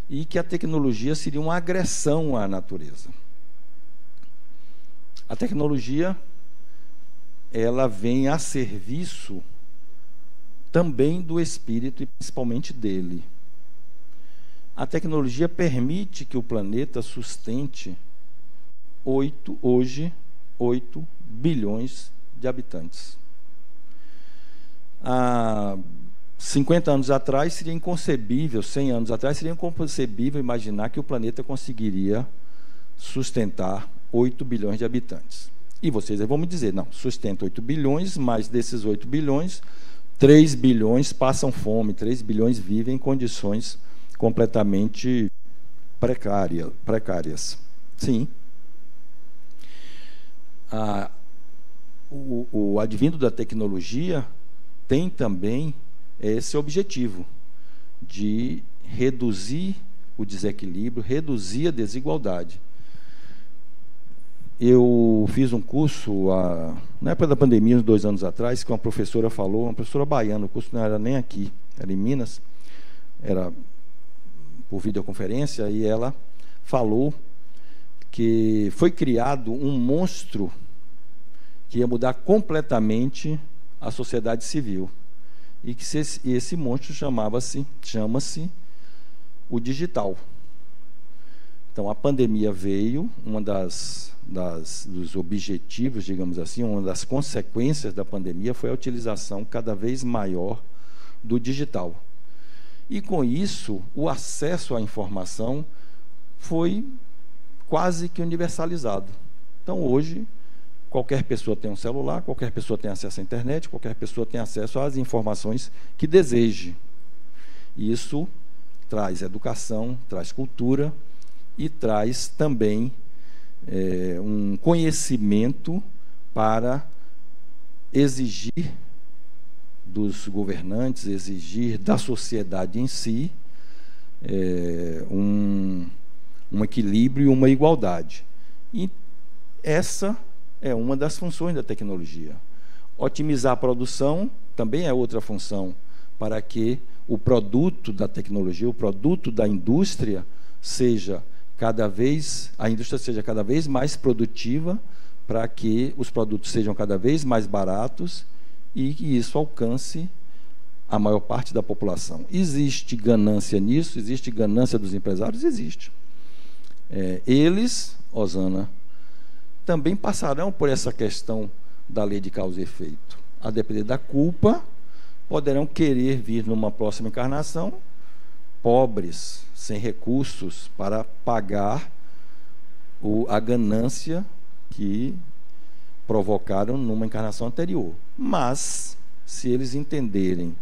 e que a tecnologia seria uma agressão à natureza. A tecnologia, ela vem a serviço também do espírito e principalmente dele. A tecnologia permite que o planeta sustente hoje 8 bilhões de habitantes. Há 50 anos atrás seria inconcebível, 100 anos atrás seria inconcebível imaginar que o planeta conseguiria sustentar 8 bilhões de habitantes. E vocês vão me dizer, não, sustenta 8 bilhões, mas desses 8 bilhões, 3 bilhões passam fome, 3 bilhões vivem em condições completamente precárias. Sim. O advindo da tecnologia tem também esse objetivo de reduzir o desequilíbrio, reduzir a desigualdade. Eu fiz um curso, na época da pandemia, uns 2 anos atrás, que uma professora falou, uma professora baiana, o curso não era nem aqui, era em Minas, era por videoconferência, e ela falou que foi criado um monstro que ia mudar completamente a sociedade civil, e que esse monstro chama-se o digital. Então, a pandemia veio, dos objetivos, digamos assim, uma das consequências da pandemia foi a utilização cada vez maior do digital. E, com isso, o acesso à informação foi quase que universalizado. Então, hoje, qualquer pessoa tem um celular, qualquer pessoa tem acesso à internet, qualquer pessoa tem acesso às informações que deseje. Isso traz educação, traz cultura e traz também um conhecimento para exigir dos governantes, exigir da sociedade em si um equilíbrio e uma igualdade. E essa é uma das funções da tecnologia. Otimizar a produção também é outra função, para que o produto da tecnologia, o produto da indústria a indústria seja cada vez mais produtiva, para que os produtos sejam cada vez mais baratos e que isso alcance a maior parte da população. Existe ganância nisso? Existe ganância dos empresários? Existe. Eles, Osana, também passarão por essa questão da lei de causa e efeito. A depender da culpa, poderão querer vir numa próxima encarnação pobres, sem recursos para pagar a ganância que provocaram numa encarnação anterior. Mas, se eles entenderem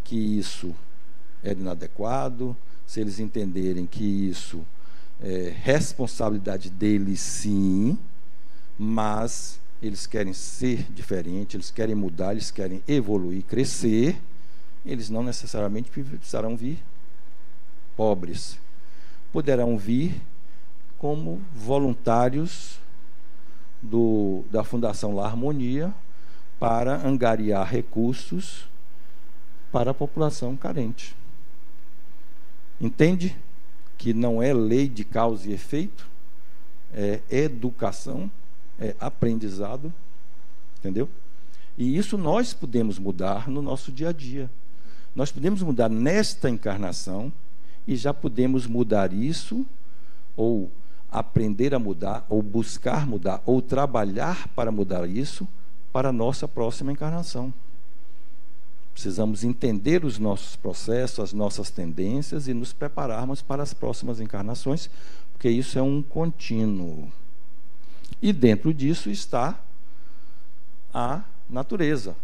que isso é inadequado, se eles entenderem que isso é responsabilidade deles, sim, mas eles querem ser diferentes, eles querem mudar, eles querem evoluir, crescer, eles não necessariamente precisarão vir pobres. Poderão vir como voluntários da Fundação La Harmonia para angariar recursos para a população carente. Entende que não é lei de causa e efeito, é educação, é aprendizado, entendeu? E isso nós podemos mudar no nosso dia a dia. Nós podemos mudar nesta encarnação e já podemos mudar isso, ou aprender a mudar, ou buscar mudar, ou trabalhar para mudar isso para a nossa próxima encarnação. Precisamos entender os nossos processos, as nossas tendências e nos prepararmos para as próximas encarnações, porque isso é um contínuo. E dentro disso está a natureza.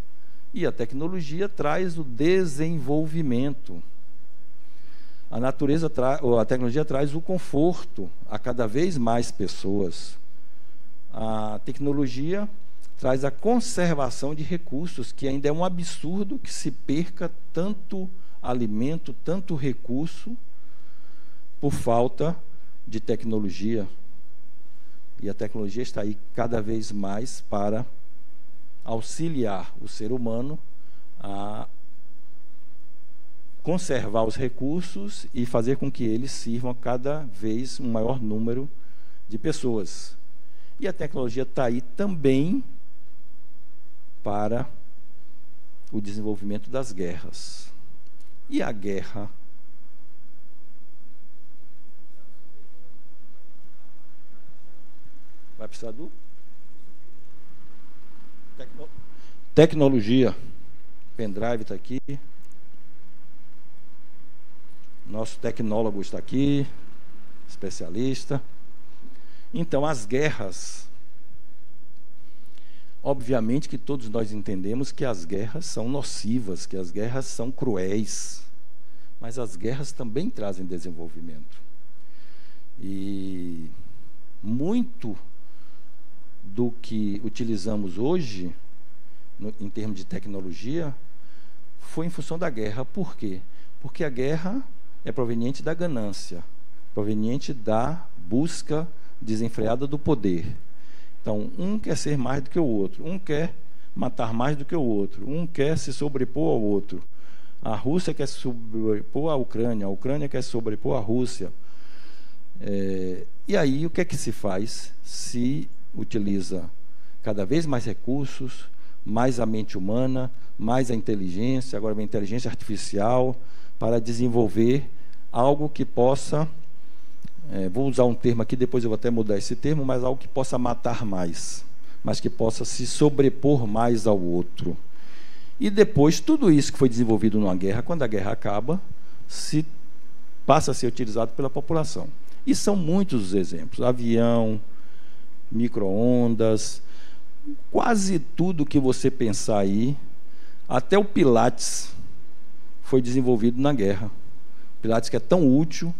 E a tecnologia traz o desenvolvimento. A tecnologia traz o conforto a cada vez mais pessoas. A tecnologia traz a conservação de recursos, que ainda é um absurdo que se perca tanto alimento, tanto recurso, por falta de tecnologia. E a tecnologia está aí cada vez mais para auxiliar o ser humano a conservar os recursos e fazer com que eles sirvam a cada vez um maior número de pessoas. E a tecnologia está aí também para o desenvolvimento das guerras. E a guerra vai precisar do tecnologia. Pendrive está aqui. Nosso tecnólogo está aqui, especialista. Então, as guerras, obviamente que todos nós entendemos que as guerras são nocivas, que as guerras são cruéis, mas as guerras também trazem desenvolvimento. E muito do que utilizamos hoje, em termos de tecnologia, foi em função da guerra. Por quê? Porque a guerra é proveniente da ganância, proveniente da busca desenfreada do poder. Então, um quer ser mais do que o outro, um quer matar mais do que o outro, um quer se sobrepor ao outro. A Rússia quer se sobrepor à Ucrânia, a Ucrânia quer se sobrepor à Rússia. E aí, o que é que se faz? Se utiliza cada vez mais recursos, mais a mente humana, mais a inteligência, agora a inteligência artificial, para desenvolver algo que possa, vou usar um termo aqui, depois eu vou até mudar esse termo, mas algo que possa matar mais, mas que possa se sobrepor mais ao outro. E depois, tudo isso que foi desenvolvido numa guerra, quando a guerra acaba, passa a ser utilizado pela população. E são muitos os exemplos: avião, micro-ondas, quase tudo que você pensar aí, até o Pilates foi desenvolvido na guerra. O Pilates, que é tão útil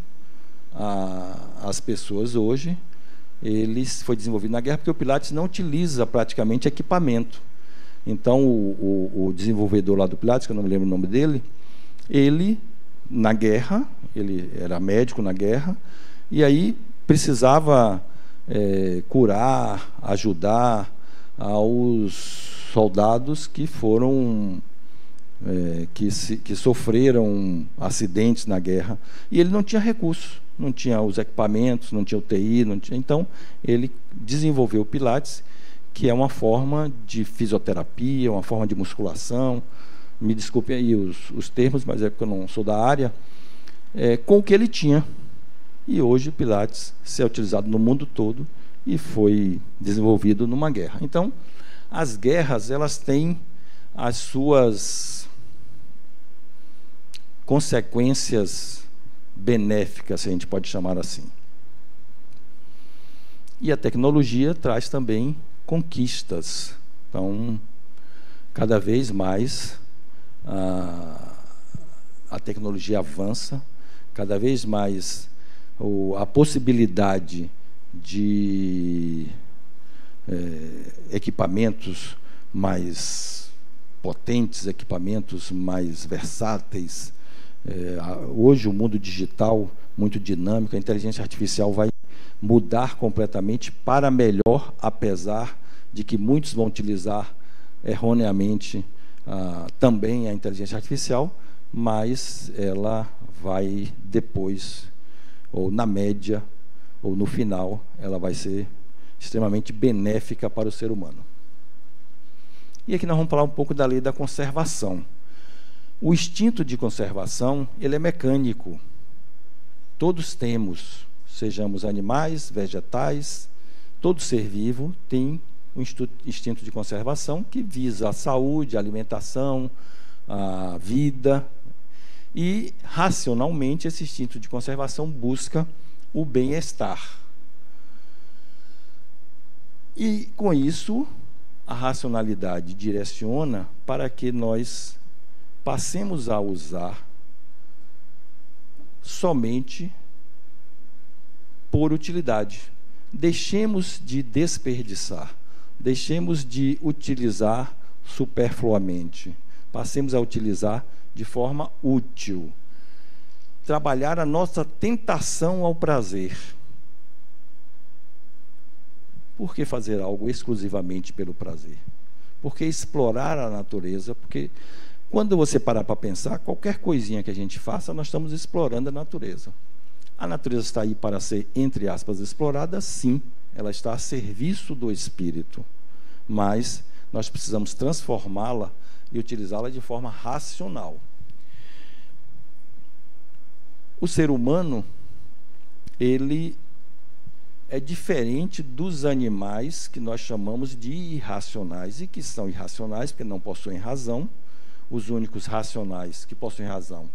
às pessoas hoje, ele foi desenvolvido na guerra porque o Pilates não utiliza praticamente equipamento. Então, o desenvolvedor lá do Pilates, que eu não me lembro o nome dele, ele, na guerra, ele era médico na guerra, e aí precisava curar, ajudar aos soldados que foram que sofreram acidentes na guerra, e ele não tinha recursos, não tinha os equipamentos, não tinha UTI, então ele desenvolveu o Pilates, que é uma forma de fisioterapia, uma forma de musculação, me desculpem aí os termos, mas é porque eu não sou da área, com o que ele tinha. E hoje o Pilates é utilizado no mundo todo e foi desenvolvido numa guerra. Então, as guerras, elas têm as suas consequências benéficas, se a gente pode chamar assim. E a tecnologia traz também conquistas. Então, cada vez mais a tecnologia avança, cada vez mais a possibilidade de equipamentos mais potentes, equipamentos mais versáteis. Hoje o mundo digital, muito dinâmico, a inteligência artificial vai mudar completamente para melhor, apesar de que muitos vão utilizar erroneamente também a inteligência artificial, mas ela vai depois, ou na média, ou no final, ela vai ser extremamente benéfica para o ser humano. E aqui nós vamos falar um pouco da lei da conservação. O instinto de conservação, ele é mecânico. Todos temos, sejamos animais, vegetais, todo ser vivo tem um instinto de conservação que visa a saúde, a alimentação, a vida. E, racionalmente, esse instinto de conservação busca o bem-estar. E, com isso, a racionalidade direciona para que nós passemos a usar somente por utilidade. Deixemos de desperdiçar, deixemos de utilizar superfluamente, passemos a utilizar de forma útil. Trabalhar a nossa tentação ao prazer. Por que fazer algo exclusivamente pelo prazer? Por que explorar a natureza? Porque quando você parar para pensar, qualquer coisinha que a gente faça, nós estamos explorando a natureza. A natureza está aí para ser, entre aspas, explorada, sim. Ela está a serviço do espírito. Mas nós precisamos transformá-la e utilizá-la de forma racional. O ser humano, ele é diferente dos animais que nós chamamos de irracionais, e que são irracionais porque não possuem razão. Os únicos racionais que possuem razão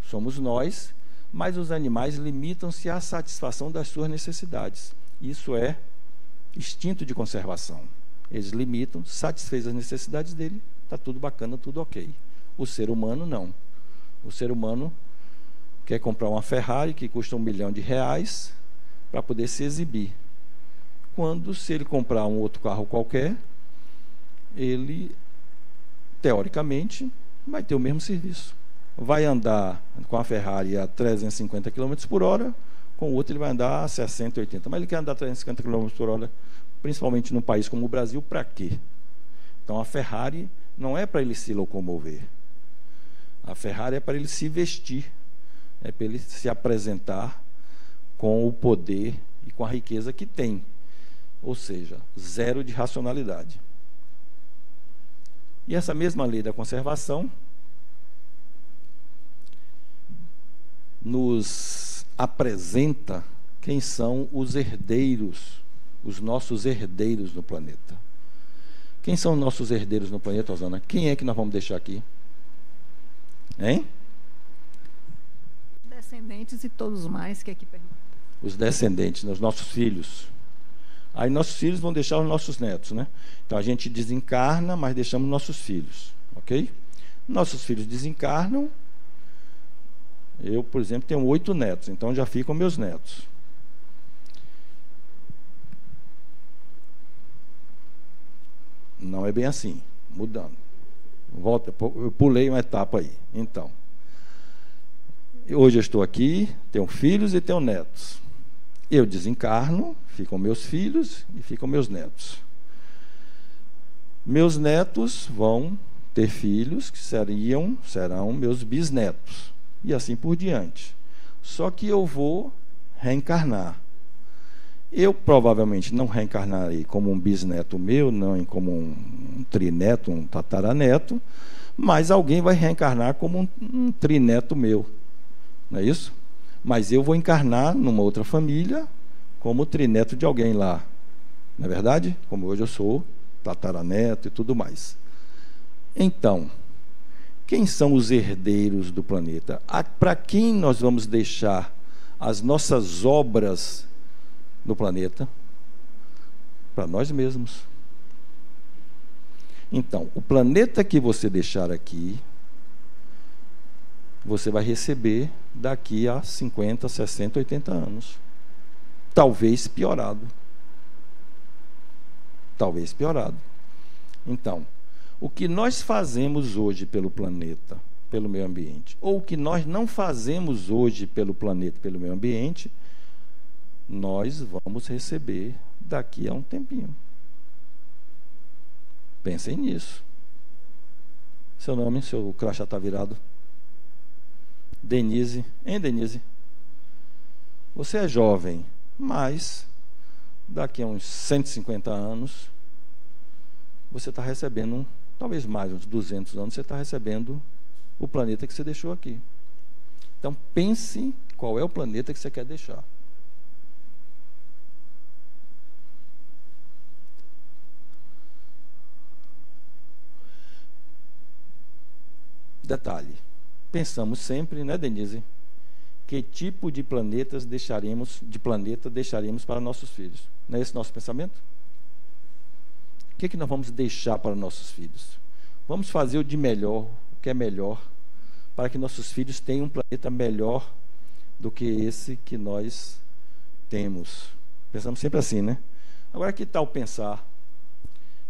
somos nós, mas os animais limitam-se à satisfação das suas necessidades. Isso é instinto de conservação. Eles limitam, satisfez as necessidades dele, está tudo bacana, tudo ok. O ser humano não. O ser humano quer comprar uma Ferrari que custa R$1 milhão para poder se exibir. Quando, se ele comprar um outro carro qualquer, ele, teoricamente, vai ter o mesmo serviço. Vai andar com a Ferrari a 350 km por hora, com o outro ele vai andar a 60, 80. Mas ele quer andar a 350 km por hora, principalmente num país como o Brasil, para quê? Então a Ferrari não é para ele se locomover. A Ferrari é para ele se vestir, é para ele se apresentar com o poder e com a riqueza que tem. Ou seja, zero de racionalidade. E essa mesma lei da conservação nos apresenta quem são os herdeiros, os nossos herdeiros no planeta. Quem são os nossos herdeiros no planeta, Rosana? Quem é que nós vamos deixar aqui? Hein? Descendentes e todos mais que aqui permanecem. Os descendentes, os nossos filhos. Aí nossos filhos vão deixar os nossos netos, né? Então a gente desencarna, mas deixamos nossos filhos, ok? Nossos filhos desencarnam. Eu, por exemplo, tenho 8 netos, então já ficam meus netos. Não é bem assim, mudando. Volta, eu pulei uma etapa aí. Então, hoje eu estou aqui, tenho filhos e tenho netos. Eu desencarno, ficam meus filhos e ficam meus netos. Meus netos vão ter filhos que serão meus bisnetos, e assim por diante. Só que eu vou reencarnar. Eu provavelmente não reencarnarei como um bisneto meu, não como um trineto, um tataraneto, mas alguém vai reencarnar como um trineto meu, não é isso? Mas eu vou encarnar numa outra família como trineto de alguém lá, não é verdade? Como hoje eu sou tataraneto e tudo mais. Então, quem são os herdeiros do planeta? Para quem nós vamos deixar as nossas obras no planeta? Para nós mesmos. Então, o planeta que você deixar aqui, você vai receber daqui a 50, 60, 80 anos. Talvez piorado. Talvez piorado. Então, o que nós fazemos hoje pelo planeta, pelo meio ambiente, ou o que nós não fazemos hoje pelo planeta, pelo meio ambiente, nós vamos receber daqui a um tempinho. Pensem nisso. Seu nome, seu crachá está virado. Denise. Hein, Denise? Você é jovem, mas daqui a uns 150 anos, você está recebendo, talvez mais, uns 200 anos, você está recebendo o planeta que você deixou aqui. Então, pense qual é o planeta que você quer deixar. Detalhe, pensamos sempre, né, Denise? Que tipo de planeta deixaremos para nossos filhos? Não é esse nosso pensamento? O que nós vamos deixar para nossos filhos? Vamos fazer o de melhor, o que é melhor, para que nossos filhos tenham um planeta melhor do que esse que nós temos. Pensamos sempre assim, né? Agora, que tal pensar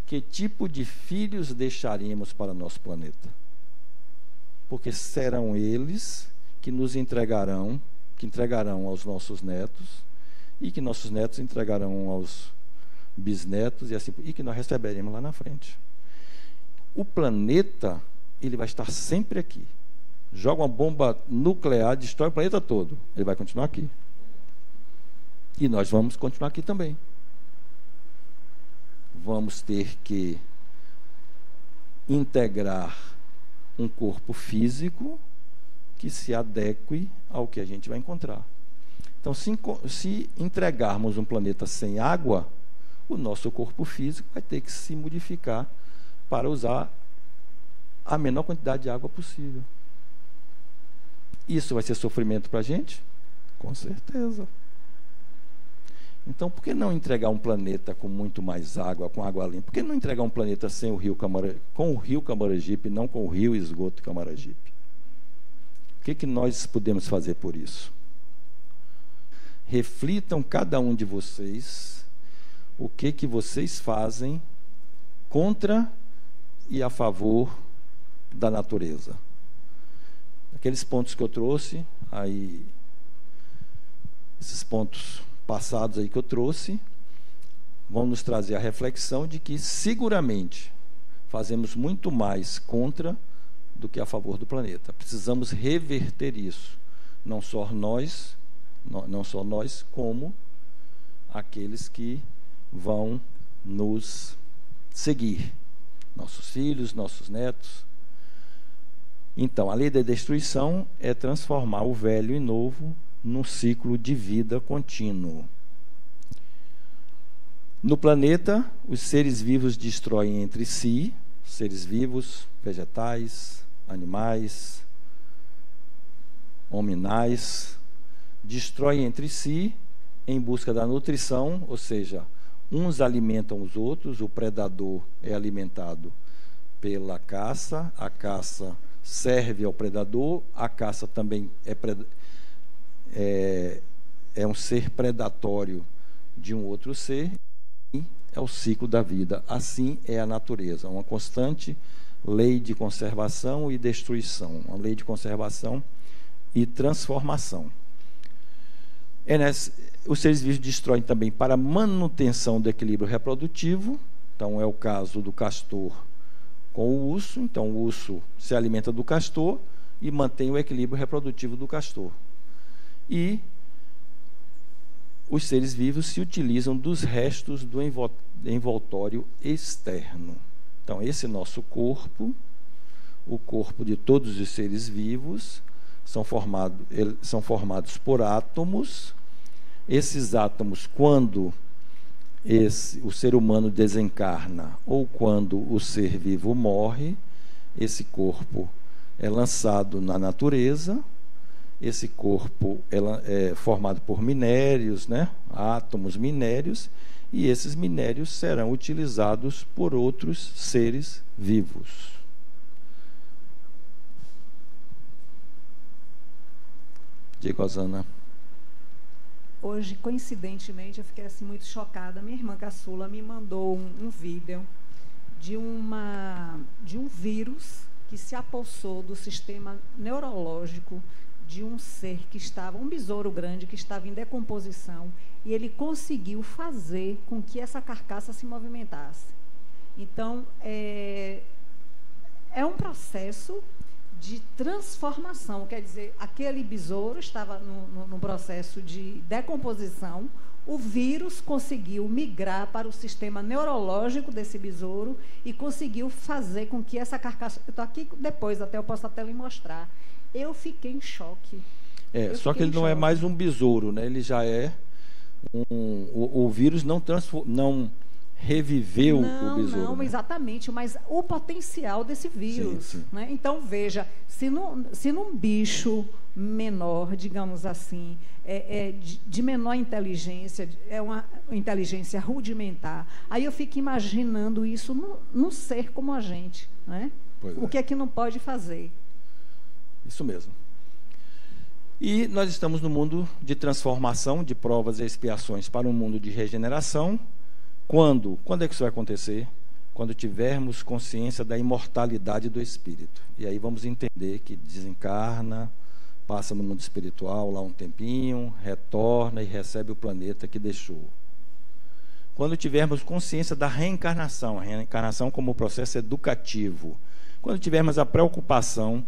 que tipo de filhos deixaremos para nosso planeta? Porque serão eles que nos entregarão, que entregarão aos nossos netos, e que nossos netos entregarão aos bisnetos, e assim, e que nós receberemos lá na frente. O planeta, ele vai estar sempre aqui. Joga uma bomba nuclear, destrói o planeta todo. Ele vai continuar aqui. E nós vamos continuar aqui também. Vamos ter que integrar um corpo físico que se adeque ao que a gente vai encontrar. Então, se entregarmos um planeta sem água, o nosso corpo físico vai ter que se modificar para usar a menor quantidade de água possível. Isso vai ser sofrimento para a gente? Com certeza. Então, por que não entregar um planeta com muito mais água, com água limpa? Por que não entregar um planeta sem o rio com o rio Camaragibe, não com o rio esgoto Camaragibe? O que nós podemos fazer por isso? Reflitam cada um de vocês o que vocês fazem contra e a favor da natureza. Aqueles pontos que eu trouxe, aí, esses pontos passados aí que eu trouxe, vão nos trazer a reflexão de que seguramente fazemos muito mais contra do que a favor do planeta. Precisamos reverter isso, não só nós, como aqueles que vão nos seguir, nossos filhos, nossos netos. Então, a lei da destruição é transformar o velho e novo num ciclo de vida contínuo. No planeta, os seres vivos destroem entre si, seres vivos, vegetais, animais, hominais, destroem entre si em busca da nutrição, ou seja, uns alimentam os outros, o predador é alimentado pela caça, a caça serve ao predador, a caça também é um ser predatório de um outro ser, e é o ciclo da vida. Assim é a natureza, uma constante lei de conservação e destruição, uma lei de conservação e transformação. Os seres vivos destroem também para manutenção do equilíbrio reprodutivo. Então, é o caso do castor com o urso. Então, o urso se alimenta do castor e mantém o equilíbrio reprodutivo do castor. E os seres vivos se utilizam dos restos do envoltório externo. Então, esse nosso corpo, o corpo de todos os seres vivos, são formados por átomos. Esses átomos, quando o ser humano desencarna ou quando o ser vivo morre, esse corpo é lançado na natureza. Esse corpo é formado por minérios, né? Átomos minérios, e esses minérios serão utilizados por outros seres vivos. Diga, Osana. Hoje, coincidentemente, eu fiquei assim muito chocada. Minha irmã caçula me mandou um vídeo de um vírus que se apossou do sistema neurológico de um ser que estava, um besouro grande que estava em decomposição, e ele conseguiu fazer com que essa carcaça se movimentasse. Então, é um processo de transformação, quer dizer, aquele besouro estava no processo de decomposição, o vírus conseguiu migrar para o sistema neurológico desse besouro e conseguiu fazer com que essa carcaça... Eu estou aqui depois, até eu posso até lhe mostrar. Eu fiquei em choque. Só que ele não é mais um besouro, né? Ele já é o vírus não reviveu o besouro. Não, né? Exatamente, mas o potencial desse vírus. Sim, sim. Né? Então, veja, se num bicho menor, digamos assim, de menor inteligência, é uma inteligência rudimentar, aí eu fico imaginando isso num ser como a gente. Né? O que é que não pode fazer? Isso mesmo. E nós estamos no mundo de transformação, de provas e expiações para um mundo de regeneração. Quando é que isso vai acontecer? Quando tivermos consciência da imortalidade do espírito. E aí vamos entender que desencarna, passa no mundo espiritual lá um tempinho, retorna e recebe o planeta que deixou. Quando tivermos consciência da reencarnação, a reencarnação como processo educativo. Quando tivermos a preocupação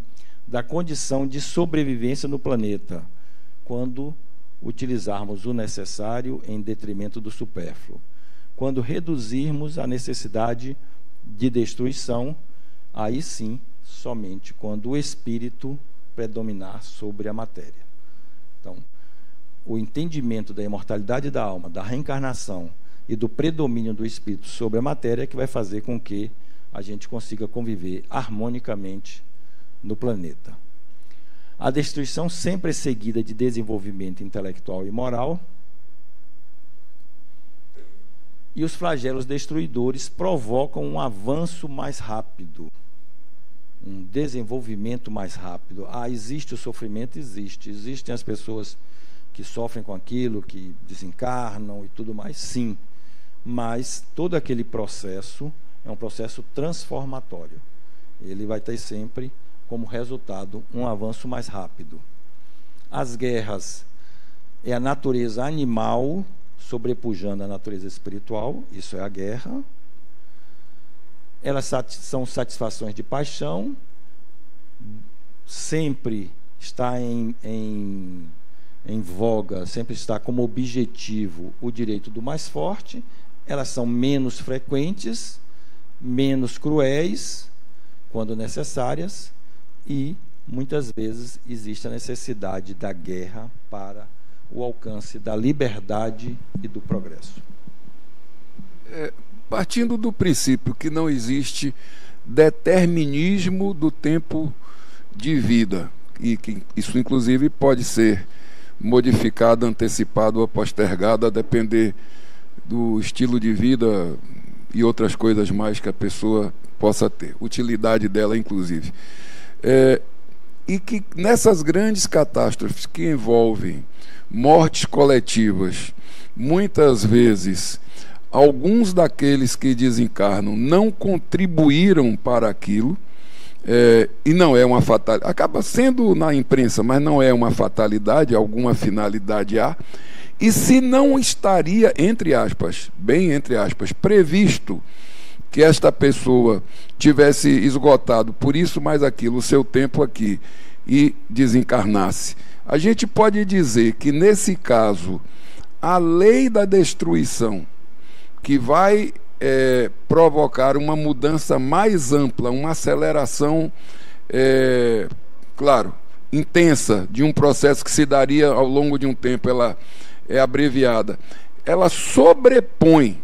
da condição de sobrevivência no planeta, quando utilizarmos o necessário em detrimento do supérfluo. Quando reduzirmos a necessidade de destruição, aí sim, somente quando o espírito predominar sobre a matéria. Então, o entendimento da imortalidade da alma, da reencarnação e do predomínio do espírito sobre a matéria é que vai fazer com que a gente consiga conviver harmonicamente no planeta. A destruição sempre é seguida de desenvolvimento intelectual e moral. E os flagelos destruidores provocam um avanço mais rápido, um desenvolvimento mais rápido. Existe o sofrimento? Existe. Existem as pessoas que sofrem com aquilo, que desencarnam e tudo mais? Sim. Mas todo aquele processo é um processo transformatório. Ele vai ter sempre como resultado um avanço mais rápido. As guerras é a natureza animal sobrepujando a natureza espiritual, isso é a guerra. Elas são satisfações de paixão, sempre está em voga, sempre está como objetivo o direito do mais forte. Elas são menos frequentes, menos cruéis, quando necessárias, e muitas vezes existe a necessidade da guerra para o alcance da liberdade e do progresso. Partindo do princípio que não existe determinismo do tempo de vida, e que isso inclusive pode ser modificado, antecipado ou postergado a depender do estilo de vida e outras coisas mais que a pessoa possa ter, utilidade dela inclusive. E que nessas grandes catástrofes que envolvem mortes coletivas, muitas vezes alguns daqueles que desencarnam não contribuíram para aquilo, e não é uma fatalidade, acaba sendo na imprensa, mas não é uma fatalidade, alguma finalidade há, e se não estaria, entre aspas, bem entre aspas, previsto que esta pessoa tivesse esgotado, por isso mais aquilo, o seu tempo aqui, e desencarnasse. A gente pode dizer que, nesse caso, a lei da destruição, que vai provocar uma mudança mais ampla, uma aceleração, claro, intensa, de um processo que se daria ao longo de um tempo, ela é abreviada, ela sobrepõe,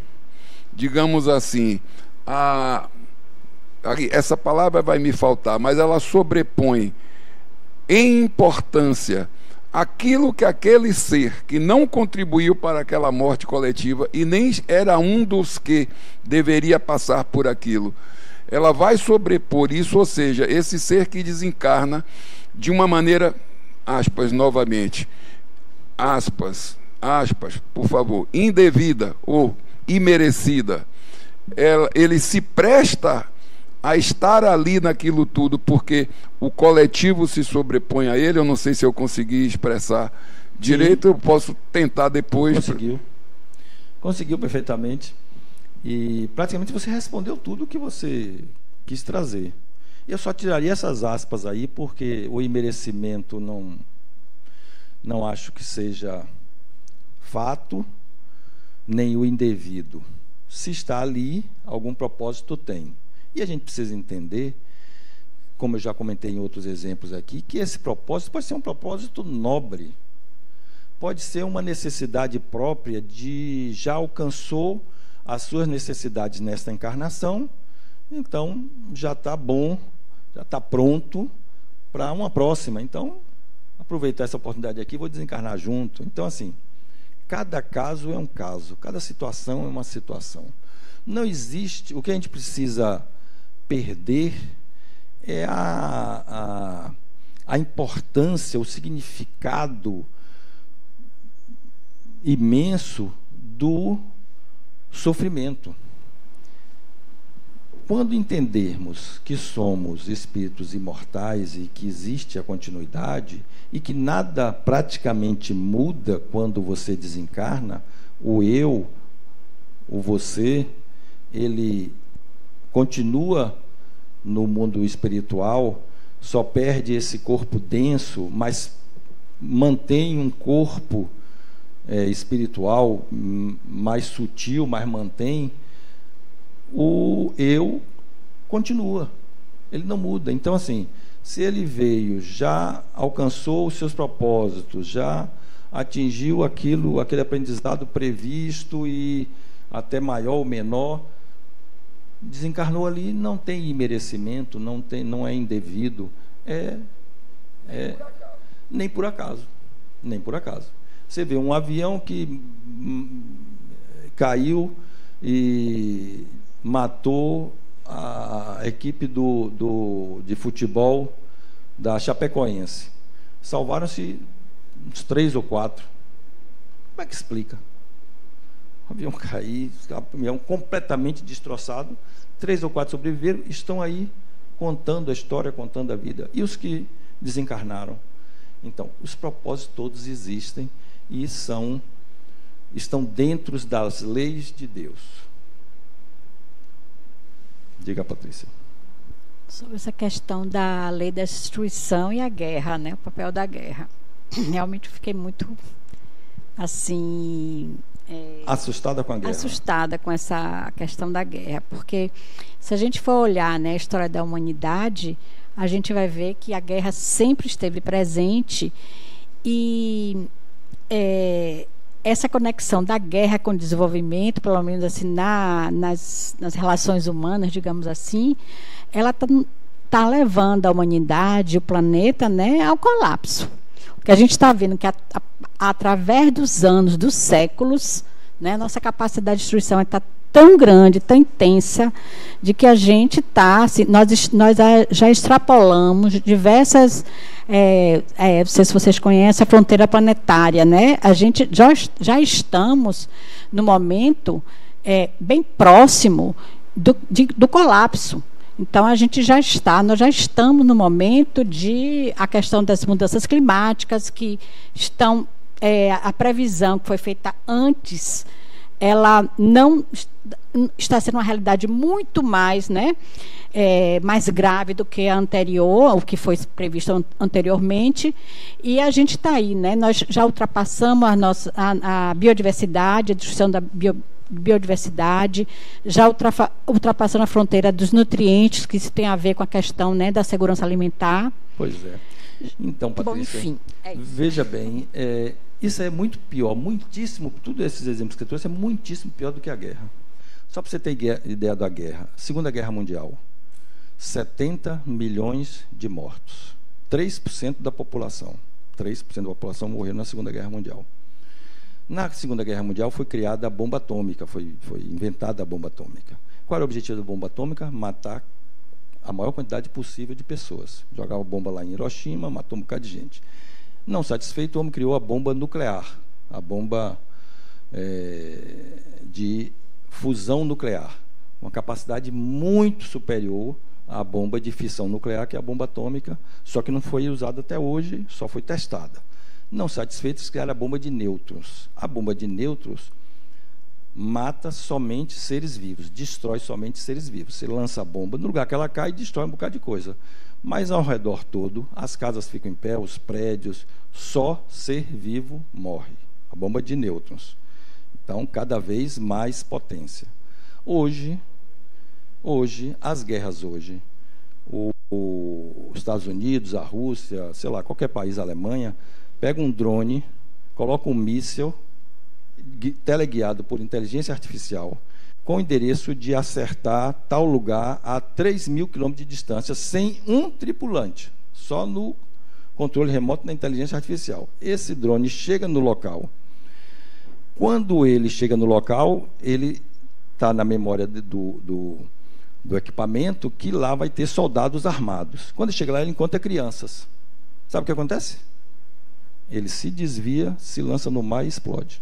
digamos assim, essa palavra vai me faltar, mas ela sobrepõe em importância aquilo que aquele ser que não contribuiu para aquela morte coletiva e nem era um dos que deveria passar por aquilo, ela vai sobrepor isso, ou seja, esse ser que desencarna de uma maneira, aspas, novamente, aspas, por favor, indevida ou imerecida, ele se presta a estar ali naquilo tudo, porque o coletivo se sobrepõe a ele. Eu não sei se eu consegui expressar direito. Sim. Eu posso tentar depois. Conseguiu perfeitamente. E praticamente você respondeu tudo o que você quis trazer. Eu só tiraria essas aspas aí, porque o imerecimento não acho que seja fato, nem o indevido. Se está ali, algum propósito tem. E a gente precisa entender, como eu já comentei em outros exemplos aqui, que esse propósito pode ser um propósito nobre, pode ser uma necessidade própria de já alcançou as suas necessidades nesta encarnação, então já está bom, já está pronto para uma próxima. Então, aproveitar essa oportunidade aqui, vou desencarnar junto. Então, assim, cada caso é um caso, cada situação é uma situação. Não existe, o que a gente precisa perder é a importância, o significado imenso do sofrimento. Quando entendermos que somos espíritos imortais e que existe a continuidade e que nada praticamente muda quando você desencarna, o eu, o você, ele continua no mundo espiritual, só perde esse corpo denso, mas mantém um corpo espiritual mais sutil, mas mantém. O eu continua, ele não muda. Então, assim, se ele veio, já alcançou os seus propósitos, já atingiu aquele aprendizado previsto e até maior ou menor, desencarnou ali, não tem imerecimento, não é indevido, nem por acaso. Você vê um avião que caiu e matou a equipe de futebol da Chapecoense. Salvaram-se uns 3 ou 4. Como é que explica? O avião cair, o avião completamente destroçado, 3 ou 4 sobreviveram, estão aí contando a história, contando a vida. E os que desencarnaram? Então, os propósitos todos existem e estão dentro das leis de Deus. Diga, Patrícia. Sobre essa questão da lei da destruição e a guerra, né? O papel da guerra. Realmente fiquei muito, assim... assustada com a guerra. Assustada com essa questão da guerra, porque se a gente for olhar, né, a história da humanidade, a gente vai ver que a guerra sempre esteve presente e essa conexão da guerra com o desenvolvimento, pelo menos assim nas relações humanas, digamos assim, ela tá levando a humanidade, o planeta, né, ao colapso. Porque a gente está vendo que através dos anos, dos séculos, né, nossa capacidade de destruição está tão grande, tão intensa, de que a gente está, assim, nós já extrapolamos diversas, não sei se vocês conhecem a fronteira planetária, né? A gente já estamos no momento bem próximo do colapso. Então, nós já estamos no momento a questão das mudanças climáticas, que estão, a previsão que foi feita antes, ela não está sendo uma realidade muito mais, né, mais grave do que a anterior, o que foi previsto anteriormente, e a gente está aí, né, nós já ultrapassamos a biodiversidade, a destruição da biodiversidade, já ultrapassando a fronteira dos nutrientes, que isso tem a ver com a questão, né, da segurança alimentar. Pois é. Então, Patrícia, bom, enfim, veja bem, isso é muito pior, muitíssimo, todos esses exemplos que você trouxe é muitíssimo pior do que a guerra. Só para você ter ideia da guerra, Segunda Guerra Mundial, 70 milhões de mortos, 3% da população, 3% da população morreu na Segunda Guerra Mundial. Na Segunda Guerra Mundial foi criada a bomba atômica, foi inventada a bomba atômica. Qual era o objetivo da bomba atômica? Matar a maior quantidade possível de pessoas. Jogava bomba lá em Hiroshima, matou um bocado de gente. Não satisfeito, o homem criou a bomba nuclear, a bomba de fusão nuclear, uma capacidade muito superior à bomba de fissão nuclear, que é a bomba atômica, só que não foi usada até hoje, só foi testada. Não satisfeitos, criaram a bomba de nêutrons. A bomba de nêutrons mata somente seres vivos, destrói somente seres vivos. Você lança a bomba, no lugar que ela cai, destrói um bocado de coisa. Mas ao redor todo, as casas ficam em pé, os prédios, só ser vivo morre. A bomba de nêutrons. Então, cada vez mais potência. Hoje, as guerras hoje, os Estados Unidos, a Rússia, sei lá, qualquer país, a Alemanha, pega um drone, coloca um míssil teleguiado por inteligência artificial, com o endereço de acertar tal lugar a 3.000 quilômetros de distância, sem um tripulante, só no controle remoto da inteligência artificial. Esse drone chega no local. Quando ele chega no local, ele está na memória do equipamento que lá vai ter soldados armados. Quando ele chega lá, ele encontra crianças. Sabe o que acontece? Ele se desvia, se lança no mar e explode.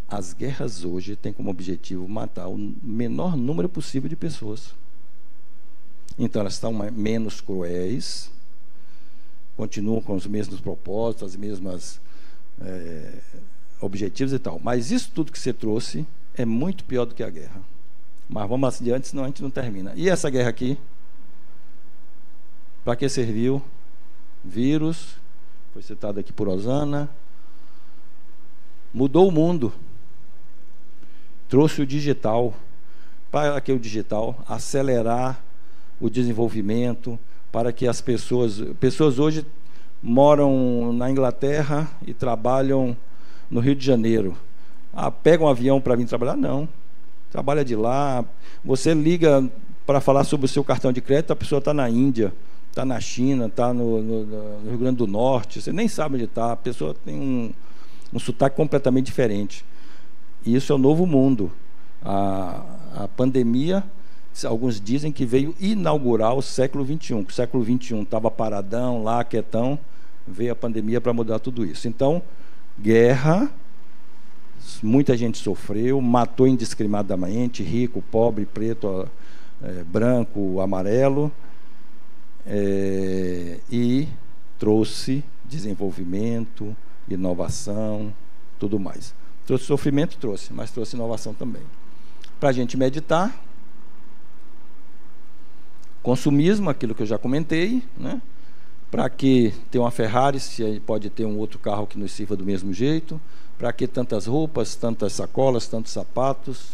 As guerras hoje têm como objetivo matar o menor número possível de pessoas. Então, elas estão menos cruéis, continuam com os mesmos propósitos, as mesmas objetivos e tal. Mas isso tudo que você trouxe é muito pior do que a guerra. Mas vamos adiante, senão a gente não termina. E essa guerra aqui? Para que serviu? Vírus, foi citado aqui por Osana. Mudou o mundo. Trouxe o digital. Para que o digital? Acelerar o desenvolvimento, para que as pessoas hoje moram na Inglaterra e trabalham no Rio de Janeiro. Pega um avião para vir trabalhar? Não. Trabalha de lá. Você liga para falar sobre o seu cartão de crédito, a pessoa está na Índia, está na China, está no Rio Grande do Norte, você nem sabe onde está, a pessoa tem um sotaque completamente diferente. E isso é o novo mundo. A pandemia, alguns dizem que veio inaugurar o século XXI, que o século XXI estava paradão, lá, quietão, veio a pandemia para mudar tudo isso. Então, guerra, muita gente sofreu, matou indiscriminadamente, rico, pobre, preto, branco, amarelo, e trouxe desenvolvimento, inovação, tudo mais. Trouxe sofrimento, mas trouxe inovação também. Para a gente meditar, consumismo, aquilo que eu já comentei, né? Para que ter uma Ferrari, se pode ter um outro carro que nos sirva do mesmo jeito? Para que tantas roupas, tantas sacolas, tantos sapatos?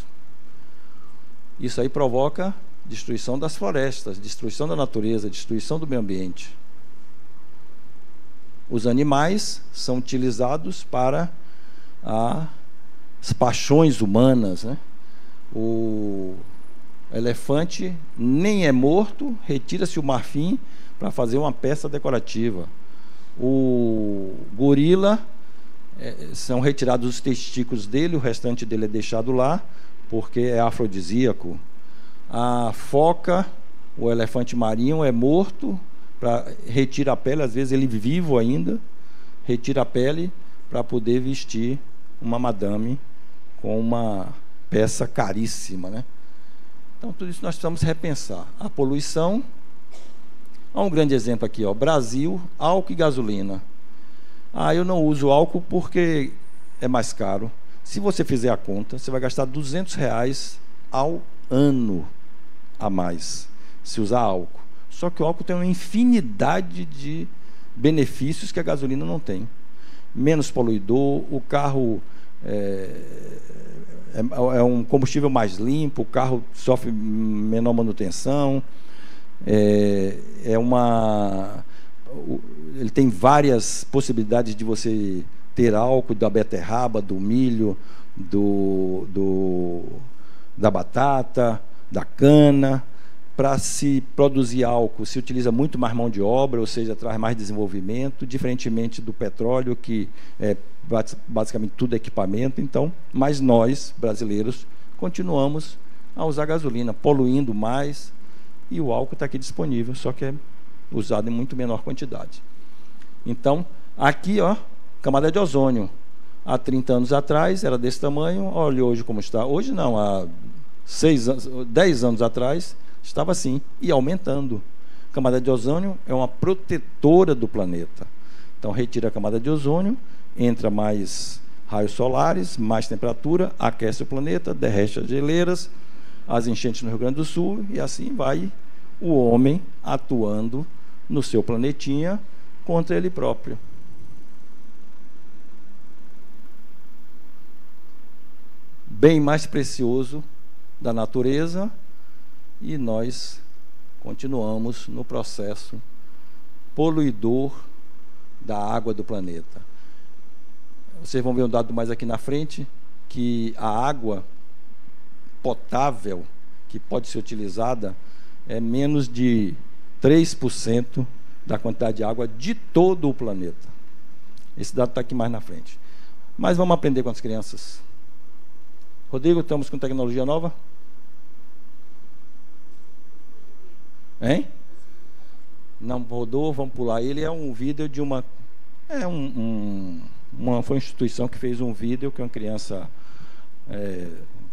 Isso aí provoca destruição das florestas, destruição da natureza, destruição do meio ambiente. Os animais são utilizados para as paixões humanas, né? O elefante nem é morto, retira-se o marfim para fazer uma peça decorativa. O gorila, são retirados os testículos dele, o restante dele é deixado lá, porque é afrodisíaco. A foca, o elefante marinho, é morto, retira a pele, às vezes ele vivo ainda, retira a pele para poder vestir uma madame com uma peça caríssima, né? Então, tudo isso nós precisamos repensar. A poluição, há um grande exemplo aqui, ó, Brasil, álcool e gasolina. Eu não uso álcool porque é mais caro. Se você fizer a conta, você vai gastar R$ 200 ao ano a mais, se usar álcool. Só que o álcool tem uma infinidade de benefícios que a gasolina não tem. Menos poluidor, o carro é um combustível mais limpo, o carro sofre menor manutenção, ele tem várias possibilidades de você ter álcool da beterraba, do milho, da batata, da cana. Para se produzir álcool, se utiliza muito mais mão de obra, ou seja, traz mais desenvolvimento, diferentemente do petróleo, que basicamente tudo é equipamento. Então, mas nós, brasileiros, continuamos a usar gasolina, poluindo mais, e o álcool está aqui disponível, só que é usado em muito menor quantidade. Então, aqui, ó, camada de ozônio. Há 30 anos atrás era desse tamanho, olha hoje como está. Hoje não, há 10 anos atrás estava assim, e aumentando. A camada de ozônio é uma protetora do planeta. Então, retira a camada de ozônio, entra mais raios solares, mais temperatura, aquece o planeta, derrete as geleiras, as enchentes no Rio Grande do Sul, e assim vai o homem atuando no seu planetinha contra ele próprio. Bem mais precioso da natureza, e nós continuamos no processo poluidor da água do planeta. Vocês vão ver um dado mais aqui na frente, que a água potável que pode ser utilizada é menos de 3% da quantidade de água de todo o planeta. Esse dado está aqui mais na frente. Mas vamos aprender com as crianças. Rodrigo, estamos com tecnologia nova? Hein? Não rodou, vamos pular. Ele é um vídeo de uma... foi uma instituição que fez um vídeo que uma criança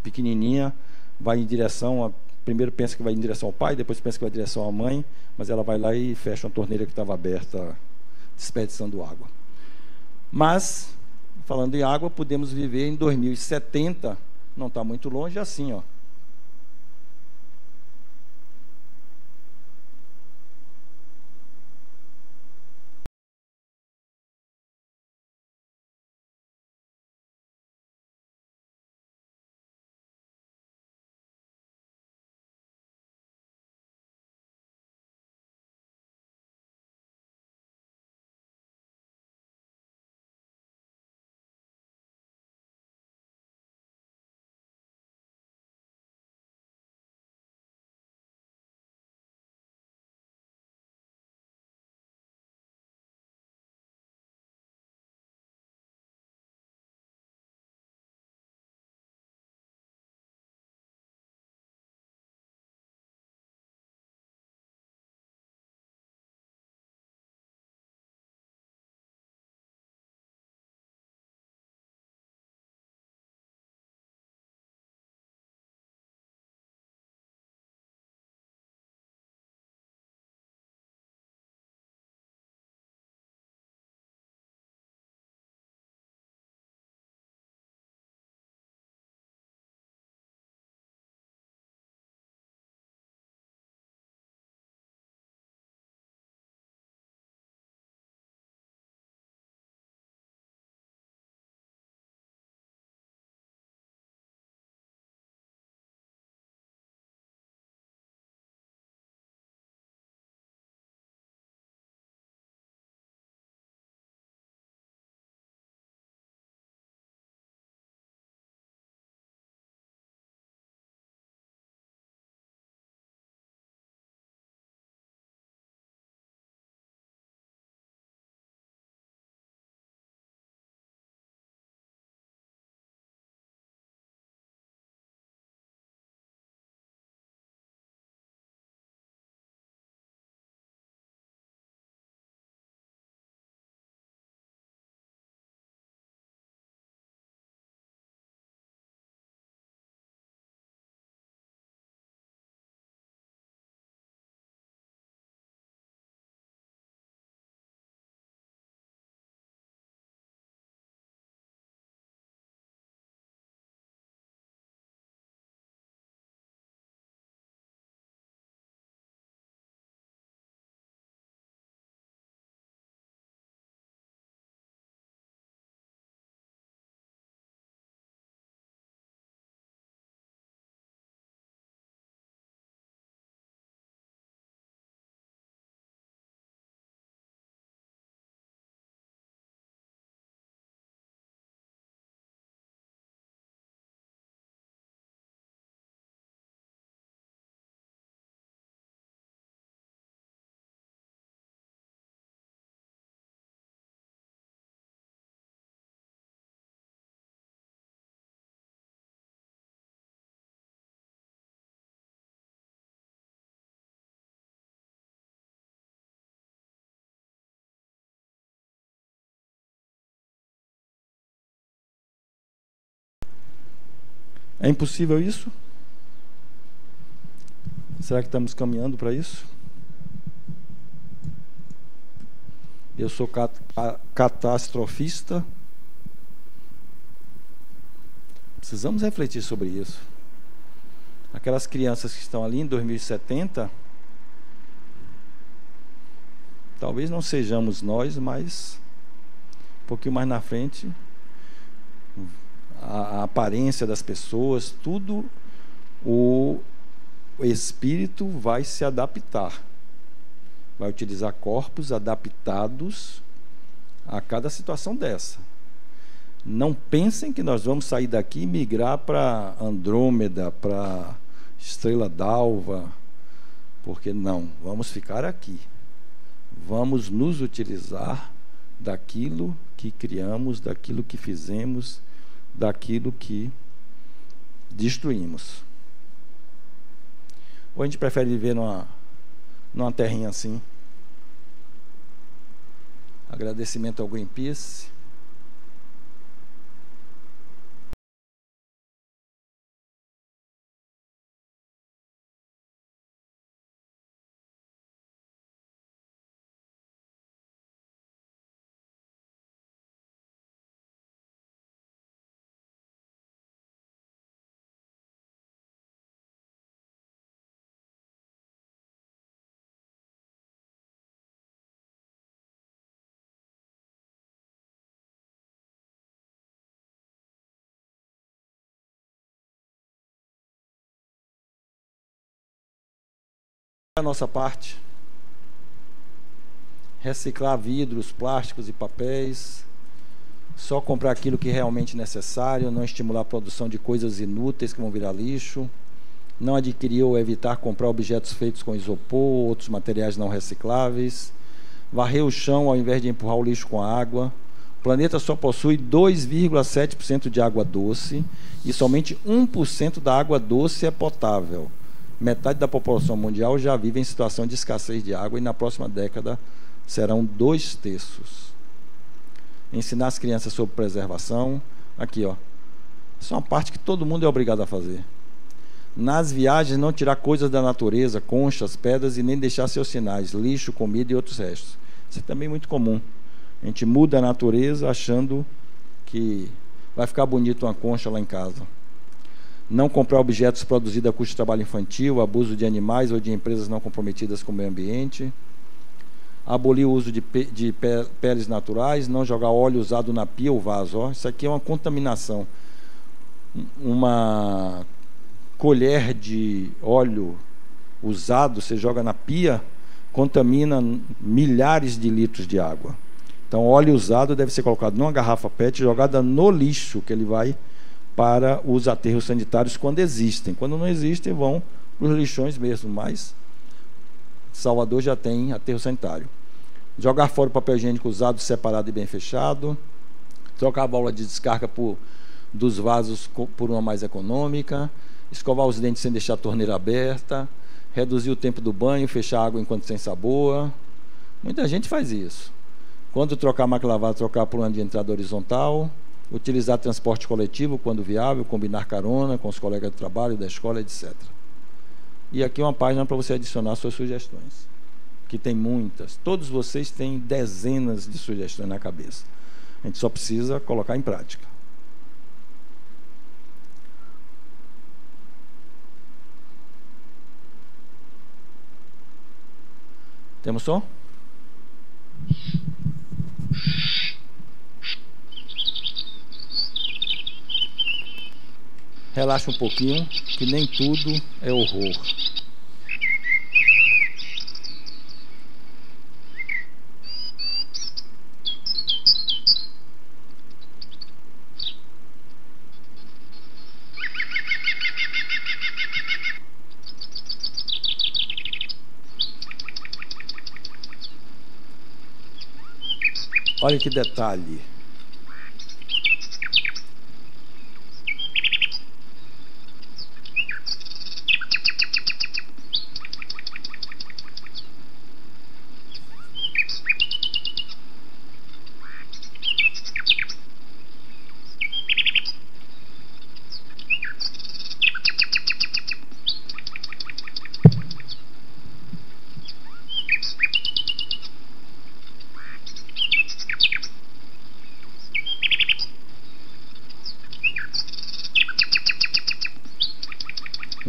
pequenininha vai em direção... primeiro pensa que vai em direção ao pai, depois pensa que vai em direção à mãe, mas ela vai lá e fecha uma torneira que estava aberta, desperdiçando água. Mas, falando em água, podemos viver em 2070, não está muito longe, assim, ó. É impossível isso? Será que estamos caminhando para isso? Eu sou catastrofista. Precisamos refletir sobre isso. Aquelas crianças que estão ali em 2070, talvez não sejamos nós, mas um pouquinho mais na frente, a aparência das pessoas, tudo, o espírito vai se adaptar. Vai utilizar corpos adaptados a cada situação dessa. Não pensem que nós vamos sair daqui e migrar para Andrômeda, para Estrela d'Alva, porque não, vamos ficar aqui. Vamos nos utilizar daquilo que criamos, daquilo que fizemos, daquilo que destruímos. Ou a gente prefere viver numa terrinha assim? Agradecimento ao Greenpeace. A nossa parte, reciclar vidros, plásticos e papéis, só comprar aquilo que é realmente necessário, não estimular a produção de coisas inúteis que vão virar lixo, não adquirir ou evitar comprar objetos feitos com isopor ou outros materiais não recicláveis, varrer o chão ao invés de empurrar o lixo com água. O planeta só possui 2,7% de água doce e somente 1% da água doce é potável. Metade da população mundial já vive em situação de escassez de água e na próxima década serão 2/3. Ensinar as crianças sobre preservação. Aqui, ó. Isso é uma parte que todo mundo é obrigado a fazer. Nas viagens, não tirar coisas da natureza, conchas, pedras e nem deixar seus sinais, lixo, comida e outros restos. Isso é também muito comum. A gente muda a natureza achando que vai ficar bonito uma concha lá em casa. Não comprar objetos produzidos a custo de trabalho infantil, abuso de animais ou de empresas não comprometidas com o meio ambiente. Abolir o uso de peles naturais, não jogar óleo usado na pia ou vaso. Ó, isso aqui é uma contaminação. Uma colher de óleo usado, você joga na pia, contamina milhares de litros de água. Então, óleo usado deve ser colocado numa garrafa PET, jogada no lixo, que ele vai para os aterros sanitários quando existem. Quando não existem, vão para os lixões mesmo, mas Salvador já tem aterro sanitário. Jogar fora o papel higiênico usado, separado e bem fechado. Trocar a válvula de descarga dos vasos por uma mais econômica. Escovar os dentes sem deixar a torneira aberta. Reduzir o tempo do banho, fechar a água enquanto sem sabor. Muita gente faz isso. Quando trocar a máquina lavada, trocar por uma de entrada horizontal. Utilizar transporte coletivo quando viável, combinar carona com os colegas de trabalho, da escola, etc. E aqui uma página para você adicionar suas sugestões, que tem muitas. Todos vocês têm dezenas de sugestões na cabeça. A gente só precisa colocar em prática. Temos som? Relaxa um pouquinho, que nem tudo é horror. Olha que detalhe.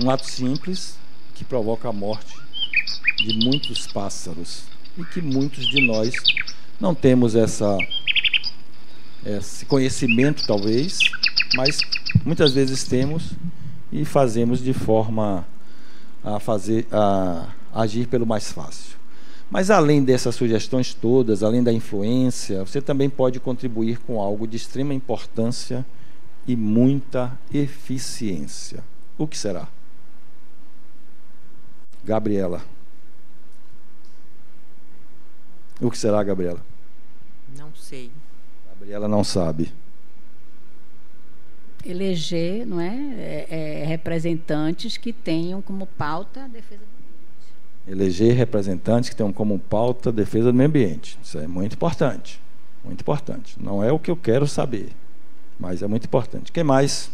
Um ato simples que provoca a morte de muitos pássaros e que muitos de nós não temos esse conhecimento, talvez, mas muitas vezes temos e fazemos de forma a agir pelo mais fácil. Mas além dessas sugestões todas, além da influência, você também pode contribuir com algo de extrema importância e muita eficiência. O que será? Gabriela. O que será, Gabriela? Não sei. Gabriela não sabe. Eleger, não é? Representantes que tenham como pauta a defesa do meio ambiente. Eleger representantes que tenham como pauta a defesa do meio ambiente. Isso é muito importante. Muito importante. Não é o que eu quero saber, mas é muito importante. O que mais?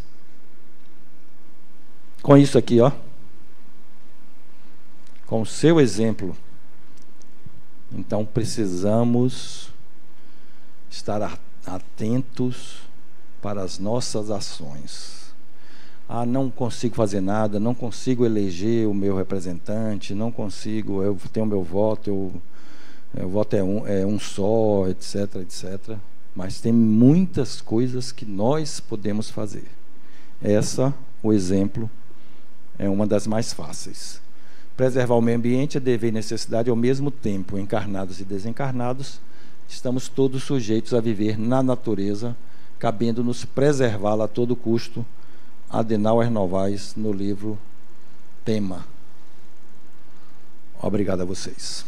Com isso aqui, ó. Com o seu exemplo. Então, precisamos estar atentos para as nossas ações. Não consigo fazer nada, não consigo eleger o meu representante, não consigo, eu tenho o meu voto, o voto é um só, etc, etc. Mas tem muitas coisas que nós podemos fazer. O exemplo, é uma das mais fáceis. Preservar o meio ambiente é dever e necessidade ao mesmo tempo. Encarnados e desencarnados, estamos todos sujeitos a viver na natureza, cabendo-nos preservá-la a todo custo. Adenauer Novaes, no livro Tema. Obrigado a vocês.